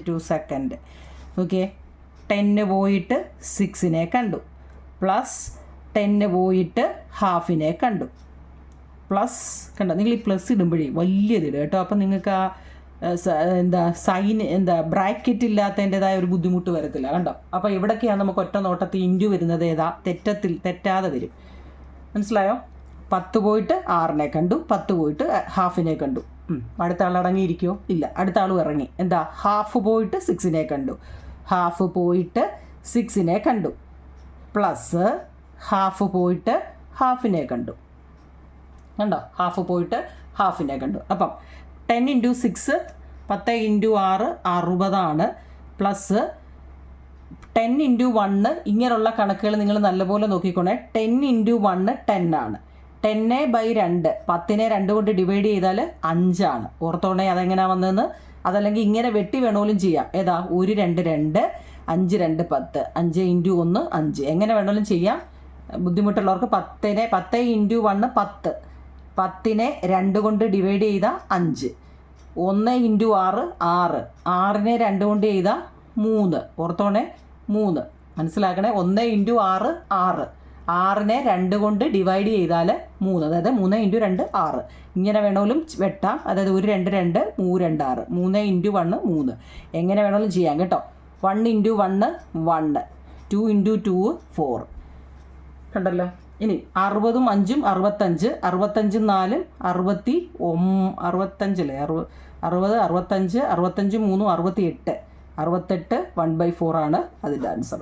Speaker 1: to second. ഓക്കെ. 10 പോയിട്ട് 6 കണ്ടു, പ്ലസ് 10 പോയിട്ട് ഹാഫിനെ കണ്ടു, പ്ലസ് കണ്ടോ? നിങ്ങൾ ഈ പ്ലസ് ഇടുമ്പോഴേ വലിയതിടുക കേട്ടോ. അപ്പം നിങ്ങൾക്ക് ആ ബ്രാക്കറ്റ് ഇല്ലാത്തതിൻ്റെതായ ഒരു ബുദ്ധിമുട്ട് വരത്തില്ല കണ്ടോ. അപ്പോൾ ഇവിടൊക്കെയാണ് നമുക്ക് ഒറ്റ നോട്ടത്തിൽ ഇൻറ്റു വരുന്നത്. തെറ്റാതെ വരും. മനസ്സിലായോ? 10 പോയിട്ട് 6 കണ്ടു, 10 പോയിട്ട് ഹാഫിനെ കണ്ടു. അടുത്ത ആൾ ഇറങ്ങിയിരിക്കുമോ? ഇല്ല. അടുത്ത ആളും ഇറങ്ങി. എന്താ? ഹാഫ് പോയിട്ട് 6 കണ്ടു, ഹാഫ് പോയിട്ട് 6 കണ്ടു, പ്ലസ് ഹാഫ് പോയിട്ട് ഹാഫിനെ കണ്ടു. കണ്ടോ? ഹാഫ് പോയിട്ട് ഹാഫിനെ കണ്ടു. അപ്പം 10 ഇൻറ്റു 6 10 ഇൻറ്റു 6 60 പ്ലസ് 10 ഇൻറ്റു 1 ഇങ്ങനെയുള്ള കണക്കുകൾ നിങ്ങൾ നല്ലപോലെ നോക്കിക്കോണേ. 10 ഇൻറ്റു 1 10 10/2 10നെ 2 കൊണ്ട് ഡിവൈഡ് ചെയ്താൽ 5 ഓർത്തോണേ. അതെങ്ങനെയാണ് വന്നതെന്ന്. അതല്ലെങ്കിൽ ഇങ്ങനെ വെട്ടി വേണമെങ്കിലും ചെയ്യാം. ഏതാ? 1 2 2 5 2 10 5 ഇൻറ്റു 1 5 എങ്ങനെ വേണമെങ്കിലും ചെയ്യാം. ബുദ്ധിമുട്ടുള്ളവർക്ക് 10 ഇൻറ്റു 1 10 10നെ 2 കൊണ്ട് ഡിവൈഡ് ചെയ്താൽ 5 1 ഇൻറ്റു 6 6 6നെ 2 കൊണ്ട് ചെയ്താൽ 3 ഓർത്തോണേ 3. മനസ്സിലാക്കണേ. 1 ഇൻറ്റു 6 6 6നെ 2 കൊണ്ട് ഡിവൈഡ് ചെയ്താൽ 3, അതായത് 3 × 2 6. ഇങ്ങനെ വേണമെങ്കിലും വെട്ടാം, അതായത് 1 2 2 3 2 6, 3 × 1 3. എങ്ങനെ വേണമെങ്കിലും ചെയ്യാം കേട്ടോ. 1 × 1 1, 2 × 2 4. കണ്ടല്ലോ. ഇനി 60ഉം 5ഉം 65, 65 4 65 അല്ലേ, 60 65 65 3 68, 68 1/4 ആണ് അതിൻ്റെ ആൻസർ.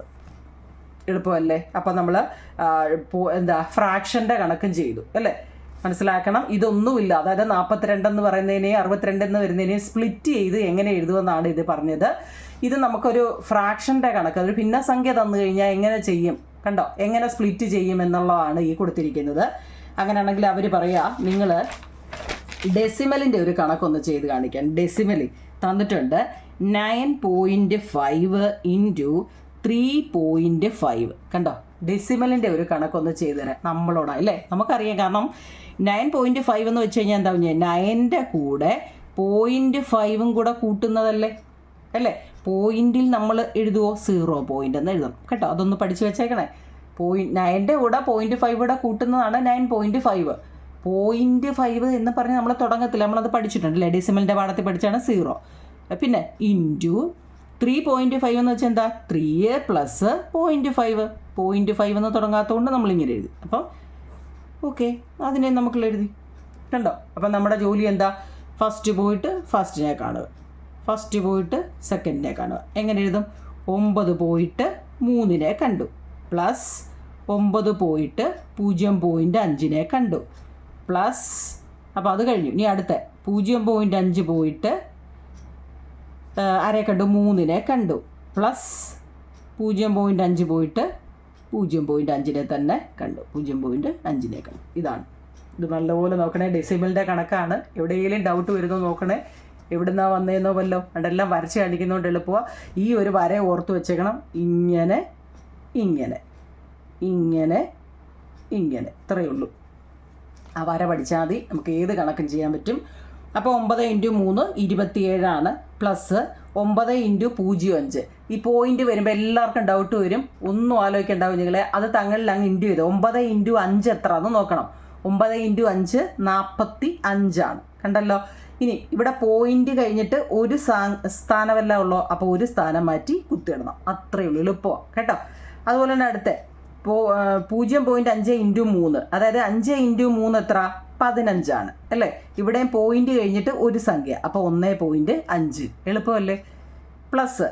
Speaker 1: എളുപ്പമല്ലേ? അപ്പം നമ്മൾ ഫ്രാക്ഷൻ്റെ കണക്കും ചെയ്തു അല്ലേ? മനസ്സിലാക്കണം, ഇതൊന്നുമില്ല. അതായത് 42 എന്ന് പറയുന്നതിനെ 62 എന്ന് വരുന്നതിനെ സ്പ്ലിറ്റ് ചെയ്ത് എങ്ങനെ എഴുതുമെന്നാണ് ഇത് പറഞ്ഞത്. ഇത് നമുക്കൊരു ഫ്രാക്ഷൻ്റെ കണക്ക്, ഒരു ഭിന്നസംഖ്യ തന്നു കഴിഞ്ഞാൽ എങ്ങനെ ചെയ്യും, കണ്ടോ, എങ്ങനെ സ്പ്ലിറ്റ് ചെയ്യും എന്നുള്ളതാണ് ഈ കൊടുത്തിരിക്കുന്നത്. അങ്ങനെയാണെങ്കിൽ അവർ പറയുക, നിങ്ങൾ ഡെസിമലിൻ്റെ ഒരു കണക്കൊന്ന് ചെയ്ത് കാണിക്കാൻ. ഡെസിമൽ തന്നിട്ടുണ്ട് 9.5 × 3.5. കണ്ടോ, ഡെസിമലിൻ്റെ ഒരു കണക്കൊന്ന് ചെയ്തു തരാം നമ്മളോടാ അല്ലേ? നമുക്കറിയാം, കാരണം 9.5 എന്ന് വെച്ച് കഴിഞ്ഞാൽ എന്താ പറഞ്ഞാൽ 9ൻ്റെ കൂടെ 0.5ഉം കൂടെ കൂട്ടുന്നതല്ലേ അല്ലേ? പോയിന്റിൽ നമ്മൾ എഴുതുമോ? 0 പോയിന്റ് എന്ന് എഴുതണം കേട്ടോ. അതൊന്ന് പഠിച്ചു വെച്ചേക്കണേ. 9ൻ്റെ കൂടെ 0.5 കൂടെ കൂട്ടുന്നതാണ് 9.5. 0.5 എന്ന് പറഞ്ഞ് നമ്മൾ തുടങ്ങത്തില്ല, നമ്മളത് പഠിച്ചിട്ടുണ്ടല്ലേ, ഡെസിമലിൻ്റെ പാഠത്തിൽ പഠിച്ചാണ് 0. പിന്നെ ഇൻറ്റു 3.5 എന്ന് വെച്ചാൽ എന്താ, 3 + 0.5. 0.5 എന്ന് തുടങ്ങാത്തതുകൊണ്ട് നമ്മളിങ്ങനെ എഴുതി. അപ്പം ഓക്കെ, അതിനെ നമുക്ക് എഴുതി കണ്ടോ. അപ്പം നമ്മുടെ ജോലി എന്താ, ഫസ്റ്റ് പോയിട്ട് ഫസ്റ്റിനെ കാണുക, ഫസ്റ്റ് പോയിട്ട് സെക്കൻഡിനെ കാണുക. എങ്ങനെ എഴുതും? 9 പോയിട്ട് 3നെ കണ്ടു, പ്ലസ് 9 പോയിട്ട് 0.5നെ കണ്ടു, പ്ലസ്, അപ്പോൾ അത് കഴിഞ്ഞു. ഇനി അടുത്ത 0.5 പോയിട്ട് ആരെ കണ്ടു? 3നെ കണ്ടു, പ്ലസ് 0.5 പോയിട്ട് 0.5നെ തന്നെ കണ്ടു, 0.5നെ കണ്ടു. ഇതാണ്. ഇത് നല്ലപോലെ നോക്കണേ, ഡെസിമലിൻ്റെ കണക്കാണ്. എവിടെയെങ്കിലും ഡൗട്ട് വരുന്നോ നോക്കണേ, എവിടുന്നാ വന്നേന്നോ വല്ലോ. അതെല്ലാം വരച്ച് കാണിക്കുന്നതുകൊണ്ട് എളുപ്പമാണ്. ഈ ഒരു വര ഓർത്ത് വെച്ചേക്കണം. ഇങ്ങനെ ഇങ്ങനെ ഇങ്ങനെ ഇങ്ങനെ, ഇത്രയേ ഉള്ളൂ. ആ വര പഠിച്ചാൽ മതി, നമുക്ക് ഏത് കണക്കും ചെയ്യാൻ പറ്റും. അപ്പോൾ 9 × 3 27 പ്ലസ് 9 × 0.5. ഈ പോയിന്റ് വരുമ്പോൾ എല്ലാവർക്കും ഡൗട്ട് വരും, ഒന്നും ആലോചിക്കേണ്ടാവും നിങ്ങളെ. അത് തങ്ങളിൽ അങ്ങ് ഇൻറ്റു ചെയ്ത് 9 × 5 എത്രയാണെന്ന് നോക്കണം. 9 × 5 45. കണ്ടല്ലോ. ഇനി ഇവിടെ പോയിന്റ് കഴിഞ്ഞിട്ട് ഒരു സ്ഥാനമല്ല ഉള്ളൂ, അപ്പോൾ ഒരു സ്ഥാനം മാറ്റി കുത്തിയിടണം. അത്രയേ ഉള്ളൂ, എളുപ്പമാണ് കേട്ടോ. അതുപോലെ തന്നെ അടുത്ത 0.5 × 3, അതായത് 5 × 3 എത്ര? 15 അല്ലേ? ഇവിടെയും പോയിന്റ് കഴിഞ്ഞിട്ട് ഒരു സംഖ്യ, അപ്പോൾ 1.5. എളുപ്പമല്ലേ? പ്ലസ്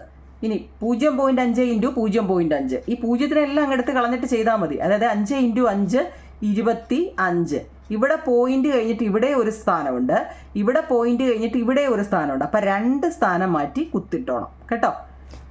Speaker 1: ഇനി 0.5 × 0.5. ഈ 0-നെല്ലാം അങ്ങ് എടുത്ത് കളഞ്ഞിട്ട് ചെയ്താൽ മതി. അതായത് 5 × 5 25. ഇവിടെ പോയിന്റ് കഴിഞ്ഞിട്ട് ഇവിടെ ഒരു സ്ഥാനമുണ്ട്, ഇവിടെ പോയിന്റ് കഴിഞ്ഞിട്ട് ഇവിടെ ഒരു സ്ഥാനമുണ്ട്. അപ്പം 2 സ്ഥാനം മാറ്റി കുത്തിട്ടോണം കേട്ടോ.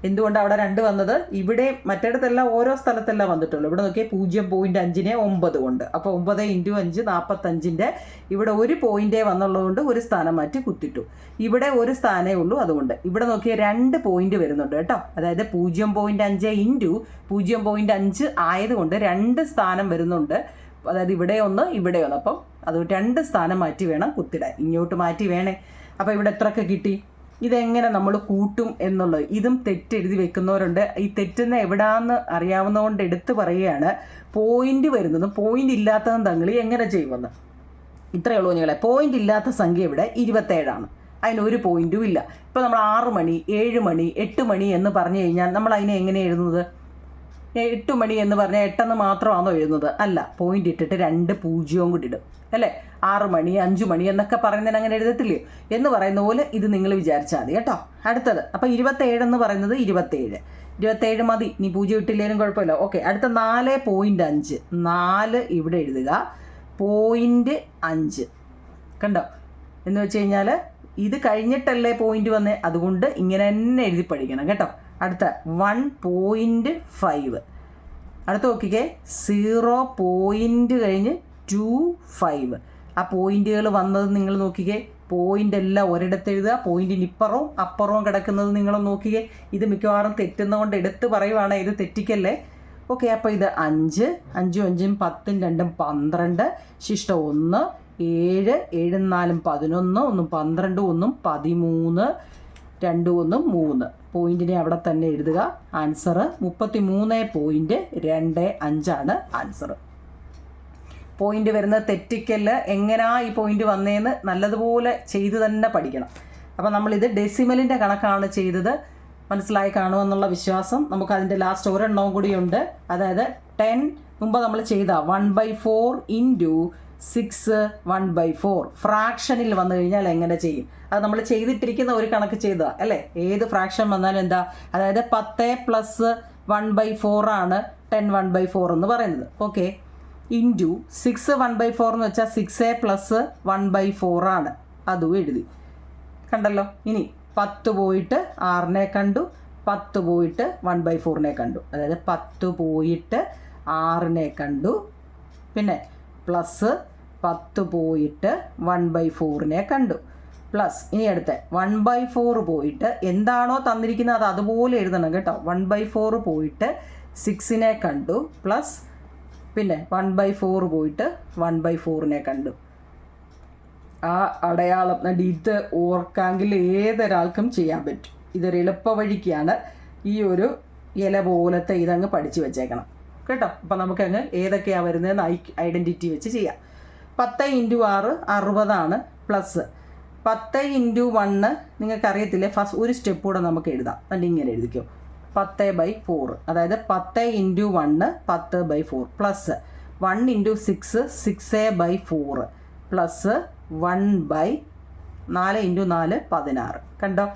Speaker 1: എന്തുകൊണ്ടാണ് അവിടെ 2 വന്നത്? ഇവിടെ മറ്റിടത്തെല്ലാം ഓരോ സ്ഥലത്തെല്ലാം വന്നിട്ടുള്ളൂ. ഇവിടെ നോക്കിയാൽ 0.5നെ 9 കൊണ്ട്, അപ്പോൾ 9 × 5 45ൻ്റെ ഇവിടെ ഒരു പോയിന്റേ വന്നുള്ളതുകൊണ്ട് ഒരു സ്ഥാനം മാറ്റി കുത്തിട്ടു. ഇവിടെ ഒരു സ്ഥാനമേ ഉള്ളൂ, അതുകൊണ്ട് ഇവിടെ നോക്കിയാൽ 2 പോയിന്റ് വരുന്നുണ്ട് കേട്ടോ. അതായത് 0.5 × 0.5 ആയതുകൊണ്ട് 2 സ്ഥാനം വരുന്നുണ്ട്. അതായത് ഇവിടെ ഒന്ന് ഇവിടെ ഒന്ന്, അപ്പം അത് 2 സ്ഥാനം മാറ്റി വേണം കുത്തിടാൻ, ഇങ്ങോട്ട് മാറ്റി വേണേ. അപ്പോൾ ഇവിടെ എത്രയൊക്കെ കിട്ടി? ഇതെങ്ങനെ നമ്മൾ കൂട്ടും എന്നുള്ളത്, ഇതും തെറ്റെഴുതി വെക്കുന്നവരുണ്ട്. ഈ തെറ്റുന്ന എവിടാന്ന് അറിയാവുന്നതുകൊണ്ട് എടുത്ത് പറയുകയാണ്. പോയിന്റ് വരുന്നതും പോയിന്റ് ഇല്ലാത്തതും തങ്ങൾ എങ്ങനെ ചെയ്യുമെന്ന്. ഇത്രയേ ഉള്ളൂ നിങ്ങളെ. പോയിന്റ് ഇല്ലാത്ത സംഖ്യ ഇവിടെ 27. അതിനൊരു പോയിന്റും ഇല്ല. ഇപ്പോൾ നമ്മൾ 6 മണി 7 മണി 8 മണി എന്ന് പറഞ്ഞു കഴിഞ്ഞാൽ നമ്മൾ അതിനെ എങ്ങനെ എഴുതുന്നത്? 8 മണി എന്ന് പറഞ്ഞാൽ 8 എന്ന് മാത്രമാണോ എഴുതുന്നത്? അല്ല, പോയിന്റ് ഇട്ടിട്ട് 2 0 കൂടി ഇടും അല്ലേ? 6 മണി 5 മണി എന്നൊക്കെ പറയുന്നതിന് അങ്ങനെ എഴുതത്തില്ലേ എന്ന് പറയുന്ന പോലെ ഇത് നിങ്ങൾ വിചാരിച്ചാൽ മതി കേട്ടോ. അടുത്തത് അപ്പോൾ 27 എന്ന് പറയുന്നത് 27 മതി, നീ 0 ഇട്ടില്ലേലും കുഴപ്പമില്ല. ഓക്കെ, അടുത്ത 4.5. 4 ഇവിടെ എഴുതുക, 0.5 കണ്ടോ. എന്ന് വെച്ച് കഴിഞ്ഞാൽ ഇത് കഴിഞ്ഞിട്ടല്ലേ പോയിന്റ് വന്നേ, അതുകൊണ്ട് ഇങ്ങനെ തന്നെ എഴുതി പഠിക്കണം കേട്ടോ. അടുത്ത 1.5. അടുത്ത നോക്കിക്കേ, 0 പോയിന്റ് കഴിഞ്ഞ് 2.5. ആ പോയിന്റുകൾ വന്നത് നിങ്ങൾ നോക്കിക്കേ. പോയിന്റ് എല്ലാം ഒരിടത്ത് എഴുതുക, പോയിന്റിന് ഇപ്പുറവും അപ്പുറവും കിടക്കുന്നത് നിങ്ങൾ നോക്കിക്കേ. ഇത് മിക്കവാറും തെറ്റുന്നതുകൊണ്ട് എടുത്ത് പറയുവാണ്, ഇത് തെറ്റിക്കല്ലേ. ഓക്കെ, അപ്പോൾ ഇത് 5 5 5 10 2 12, ശിഷ്ട 1 7 7 4 11, 1 12 1 13, 2 1 3. പോയിന്റിനെ അവിടെ തന്നെ എഴുതുക. ആൻസർ 33.25 ആണ് ആൻസർ. പോയിന്റ് വരുന്ന തെറ്റിക്കല് എങ്ങനെയാ ഈ പോയിന്റ് വന്നതെന്ന് നല്ലതുപോലെ ചെയ്ത് തന്നെ പഠിക്കണം. അപ്പോൾ നമ്മളിത് ഡെസിമലിൻ്റെ കണക്കാണ് ചെയ്തത്. മനസ്സിലായി കാണുമെന്നുള്ള വിശ്വാസം. നമുക്ക് അതിൻ്റെ ലാസ്റ്റ് ഒരെണ്ണവും കൂടിയുണ്ട്. അതായത് 10 മുമ്പ് നമ്മൾ ചെയ്ത 1/4 ഇൻറ്റു 6 1/4 ഫ്രാക്ഷനിൽ വന്നു കഴിഞ്ഞാൽ എങ്ങനെ ചെയ്യും? അത് നമ്മൾ ചെയ്തിട്ടിരിക്കുന്ന ഒരു കണക്ക് ചെയ്തതാണ് അല്ലേ? ഏത് ഫ്രാക്ഷൻ വന്നാലും എന്താ, അതായത് 10 + 1/4 ആണ് 10 1/4 എന്ന് പറയുന്നത്. ഓക്കെ, ഇൻറ്റു 6 1/4 എന്ന് വെച്ചാൽ 6 + 1/4 ആണ്. അതും എഴുതി കണ്ടല്ലോ. ഇനി 10 പോയിട്ട് 6നെ കണ്ടു, 10 പോയിട്ട് 1/4നെ കണ്ടു. അതായത് 10 പോയിട്ട് 6നെ കണ്ടു, പിന്നെ പ്ലസ് 10 പോയിട്ട് 1/4നെ കണ്ടു, പ്ലസ് ഇനി അടുത്ത 1/4 പോയിട്ട് എന്താണോ തന്നിരിക്കുന്നത് അത് അതുപോലെ എഴുതണം കേട്ടോ. 1/4 പോയിട്ട് 6നെ കണ്ടു, പ്ലസ് പിന്നെ 1/4 പോയിട്ട് 1/4നെ കണ്ടു. ആ അടയാളം ഇത് ഓർക്കാമെങ്കിൽ ഏതൊരാൾക്കും ചെയ്യാൻ പറ്റും. ഇതൊരു എളുപ്പ വഴിക്കാണ്. ഈ ഒരു ഇല പോലത്തെ ഇതങ്ങ് പഠിച്ചു വെച്ചേക്കണം കേട്ടോ. അപ്പം നമുക്കങ്ങ് ഏതൊക്കെയാണ് വരുന്നതെന്ന് ഐഡൻറ്റിറ്റി വെച്ച് ചെയ്യാം. 10 × 6 60 പ്ലസ് 10 × 1 നിങ്ങൾക്കറിയത്തില്ലേ, ഫസ്റ്റ് ഒരു സ്റ്റെപ്പ് കൂടെ നമുക്ക് എഴുതാം. എന്നിട്ട് ഇങ്ങനെ എഴുതിക്കോ 10/4, അതായത് 10 × 1 10/4 പ്ലസ് 1 × 6 6/4 പ്ലസ് 1/4 × 4 16. കണ്ടോ?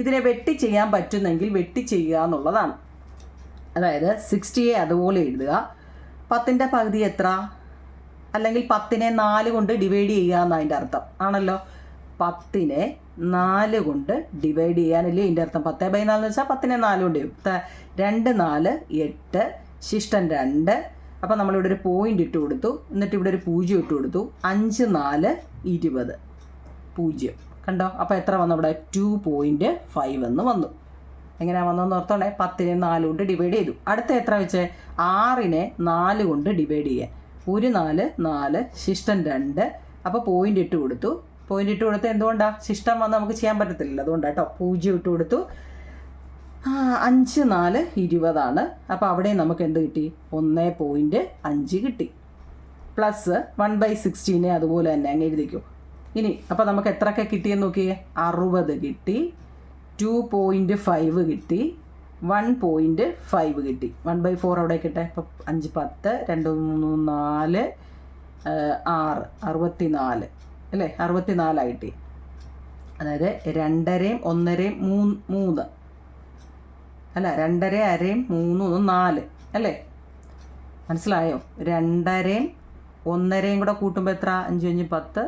Speaker 1: ഇതിനെ വെട്ടി ചെയ്യാൻ പറ്റുന്നെങ്കിൽ വെട്ടി ചെയ്യുക എന്നുള്ളതാണ്. അതായത് 60യെ അതുപോലെ എഴുതുക. 10ൻ്റെ പകുതി എത്ര? അല്ലെങ്കിൽ 10നെ 4 കൊണ്ട് ഡിവൈഡ് ചെയ്യുക എന്നതിൻ്റെ അർത്ഥം ആണല്ലോ. 10നെ 4 കൊണ്ട് ഡിവൈഡ് ചെയ്യാനല്ലേ ഇതിൻ്റെ അർത്ഥം. 10/4 എന്ന് വെച്ചാൽ 10നെ 4 കൊണ്ട് 2 4 8 ശിഷ്ടം 2. അപ്പോൾ നമ്മളിവിടെ ഒരു പോയിൻ്റ് ഇട്ട് കൊടുത്തു, എന്നിട്ട് ഇവിടെ ഒരു 0 ഇട്ട് കൊടുത്തു. 5 4 20 0. കണ്ടോ? അപ്പോൾ എത്ര വന്നു? അവിടെ 2.5 എന്ന് വന്നു. എങ്ങനെയാണ് വന്നതെന്ന് ഓർത്തോണേ. 10നെ 4 കൊണ്ട് ഡിവൈഡ് ചെയ്തു. അടുത്ത എത്ര വെച്ചേ? 6നെ 4 കൊണ്ട് ഡിവൈഡ് ചെയ്യാൻ. 1 4 4 ശിഷ്ടം 2. അപ്പോൾ പോയിൻ്റ് ഇട്ട് കൊടുത്തു. പോയിൻ്റ് ഇട്ട് കൊടുത്ത് എന്തുകൊണ്ടാണ്? ശിഷ്ടം വന്ന് നമുക്ക് ചെയ്യാൻ പറ്റത്തില്ലല്ലോ, അതുകൊണ്ടാണ് കേട്ടോ. 0 ഇട്ട് കൊടുത്തു. 5 4 20. അപ്പോൾ അവിടെ നമുക്ക് എന്ത് കിട്ടി? 1.5 കിട്ടി. പ്ലസ് 1/16 അതുപോലെ തന്നെ അങ്ങ് എഴുതിക്കും. ഇനി അപ്പോൾ നമുക്ക് എത്രയൊക്കെ കിട്ടിയെന്ന് നോക്കിയേ. 60 കിട്ടി, 2.5 കിട്ടി, 1.5 കിട്ടി. 1/4 അവിടെ കിട്ടെ. ഇപ്പോൾ 5 10 2 3 4 6 64 അല്ലേ? 64 കിട്ടി. അതായത് 2.5 1.5 3 അല്ല, 2.5 1.5 3 4 അല്ലേ? മനസ്സിലായോ? 2.5 1.5 കൂടെ കൂട്ടുമ്പോൾ എത്ര? 5 5 10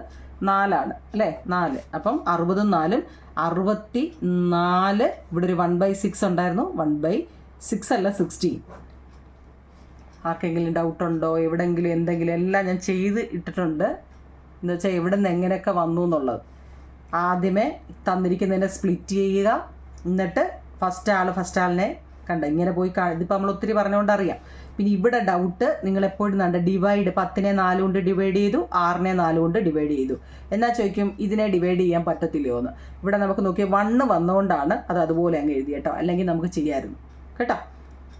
Speaker 1: 4 അല്ലേ? 4. അപ്പം 60 4 64. ഇവിടെ ഒരു 1/6 ഉണ്ടായിരുന്നു. 1/6 അല്ല 16. ആർക്കെങ്കിലും ഡൗട്ടുണ്ടോ? എവിടെയെങ്കിലും എന്തെങ്കിലും? എല്ലാം ഞാൻ ചെയ്ത് ഇട്ടിട്ടുണ്ട്. എന്ന് വെച്ചാൽ എവിടെ നിന്ന് എങ്ങനെയൊക്കെ വന്നു എന്നുള്ളത്. ആദ്യമേ തന്നിരിക്കുന്നതിനെ സ്പ്ലിറ്റ് ചെയ്യുക, എന്നിട്ട് ഫസ്റ്റ് ആളിനെ കണ്ട ഇങ്ങനെ പോയി ഇതിപ്പോൾ നമ്മൾ ഒത്തിരി പറഞ്ഞുകൊണ്ട് അറിയാം. പിന്നെ ഇവിടെ ഡൗട്ട് നിങ്ങളെപ്പോഴും കണ്ട ഡിവൈഡ് 10നെ 4 കൊണ്ട് ഡിവൈഡ് ചെയ്തു, 6നെ 4 കൊണ്ട് ഡിവൈഡ് ചെയ്തു. എന്നാൽ ചോദിക്കും ഇതിനെ ഡിവൈഡ് ചെയ്യാൻ പറ്റത്തില്ലയോ എന്ന്. ഇവിടെ നമുക്ക് നോക്കിയാൽ 1 വന്നുകൊണ്ടാണ് അത് അതുപോലെ അങ്ങ് എഴുതി കേട്ടോ. അല്ലെങ്കിൽ നമുക്ക് ചെയ്യാമായിരുന്നു കേട്ടോ.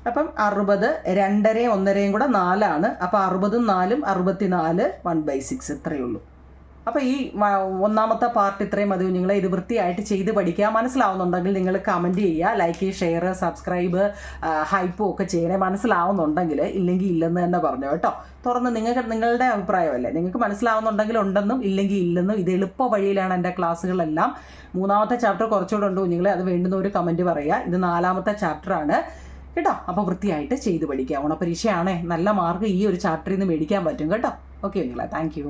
Speaker 1: അപ്പം 60 2.5 1.5 കൂടെ 4. അപ്പോൾ 60 4 64 1/6 ഇത്രയേ ഉള്ളൂ. അപ്പോൾ ഈ ഒന്നാമത്തെ പാർട്ട് ഇത്രയും മതി. നിങ്ങൾ ഇത് വൃത്തിയായിട്ട് ചെയ്ത് പഠിക്കുക. മനസ്സിലാവുന്നുണ്ടെങ്കിൽ നിങ്ങൾ കമൻറ്റ് ചെയ്യുക, ലൈക്ക്, ഷെയർ, സബ്സ്ക്രൈബ്, ഹൈപ്പും ഒക്കെ ചെയ്യണേ. മനസ്സിലാവുന്നുണ്ടെങ്കിൽ ഇല്ലെങ്കിൽ ഇല്ലെന്ന് തന്നെ പറഞ്ഞു കേട്ടോ. തുറന്ന് നിങ്ങളുടെ അഭിപ്രായമല്ലേ. നിങ്ങൾക്ക് മനസ്സിലാവുന്നുണ്ടെങ്കിൽ ഉണ്ടെന്നും ഇല്ലെങ്കിൽ ഇല്ലെന്നും. ഇത് എളുപ്പ വഴിയിലാണ് എൻ്റെ ക്ലാസ്സുകളെല്ലാം. 3ാമത്തെ ചാപ്റ്റർ കുറച്ചുകൂടെ ഉണ്ട് കുഞ്ഞുങ്ങളെ. അത് വേണ്ടുന്ന ഒരു കമൻറ്റ് പറയുക. ഇത് 4ാമത്തെ ചാപ്റ്ററാണ് കേട്ടോ. അപ്പോൾ വൃത്തിയായിട്ട് ചെയ്ത് പഠിക്കുക. ഓണപരീക്ഷയാണേ, നല്ല മാർക്ക് ഈ ഒരു ചാപ്റ്ററിൽ നിന്ന് മേടിക്കാൻ പറ്റും കേട്ടോ. ഓക്കെ കുഞ്ഞുങ്ങളെ, താങ്ക് യു.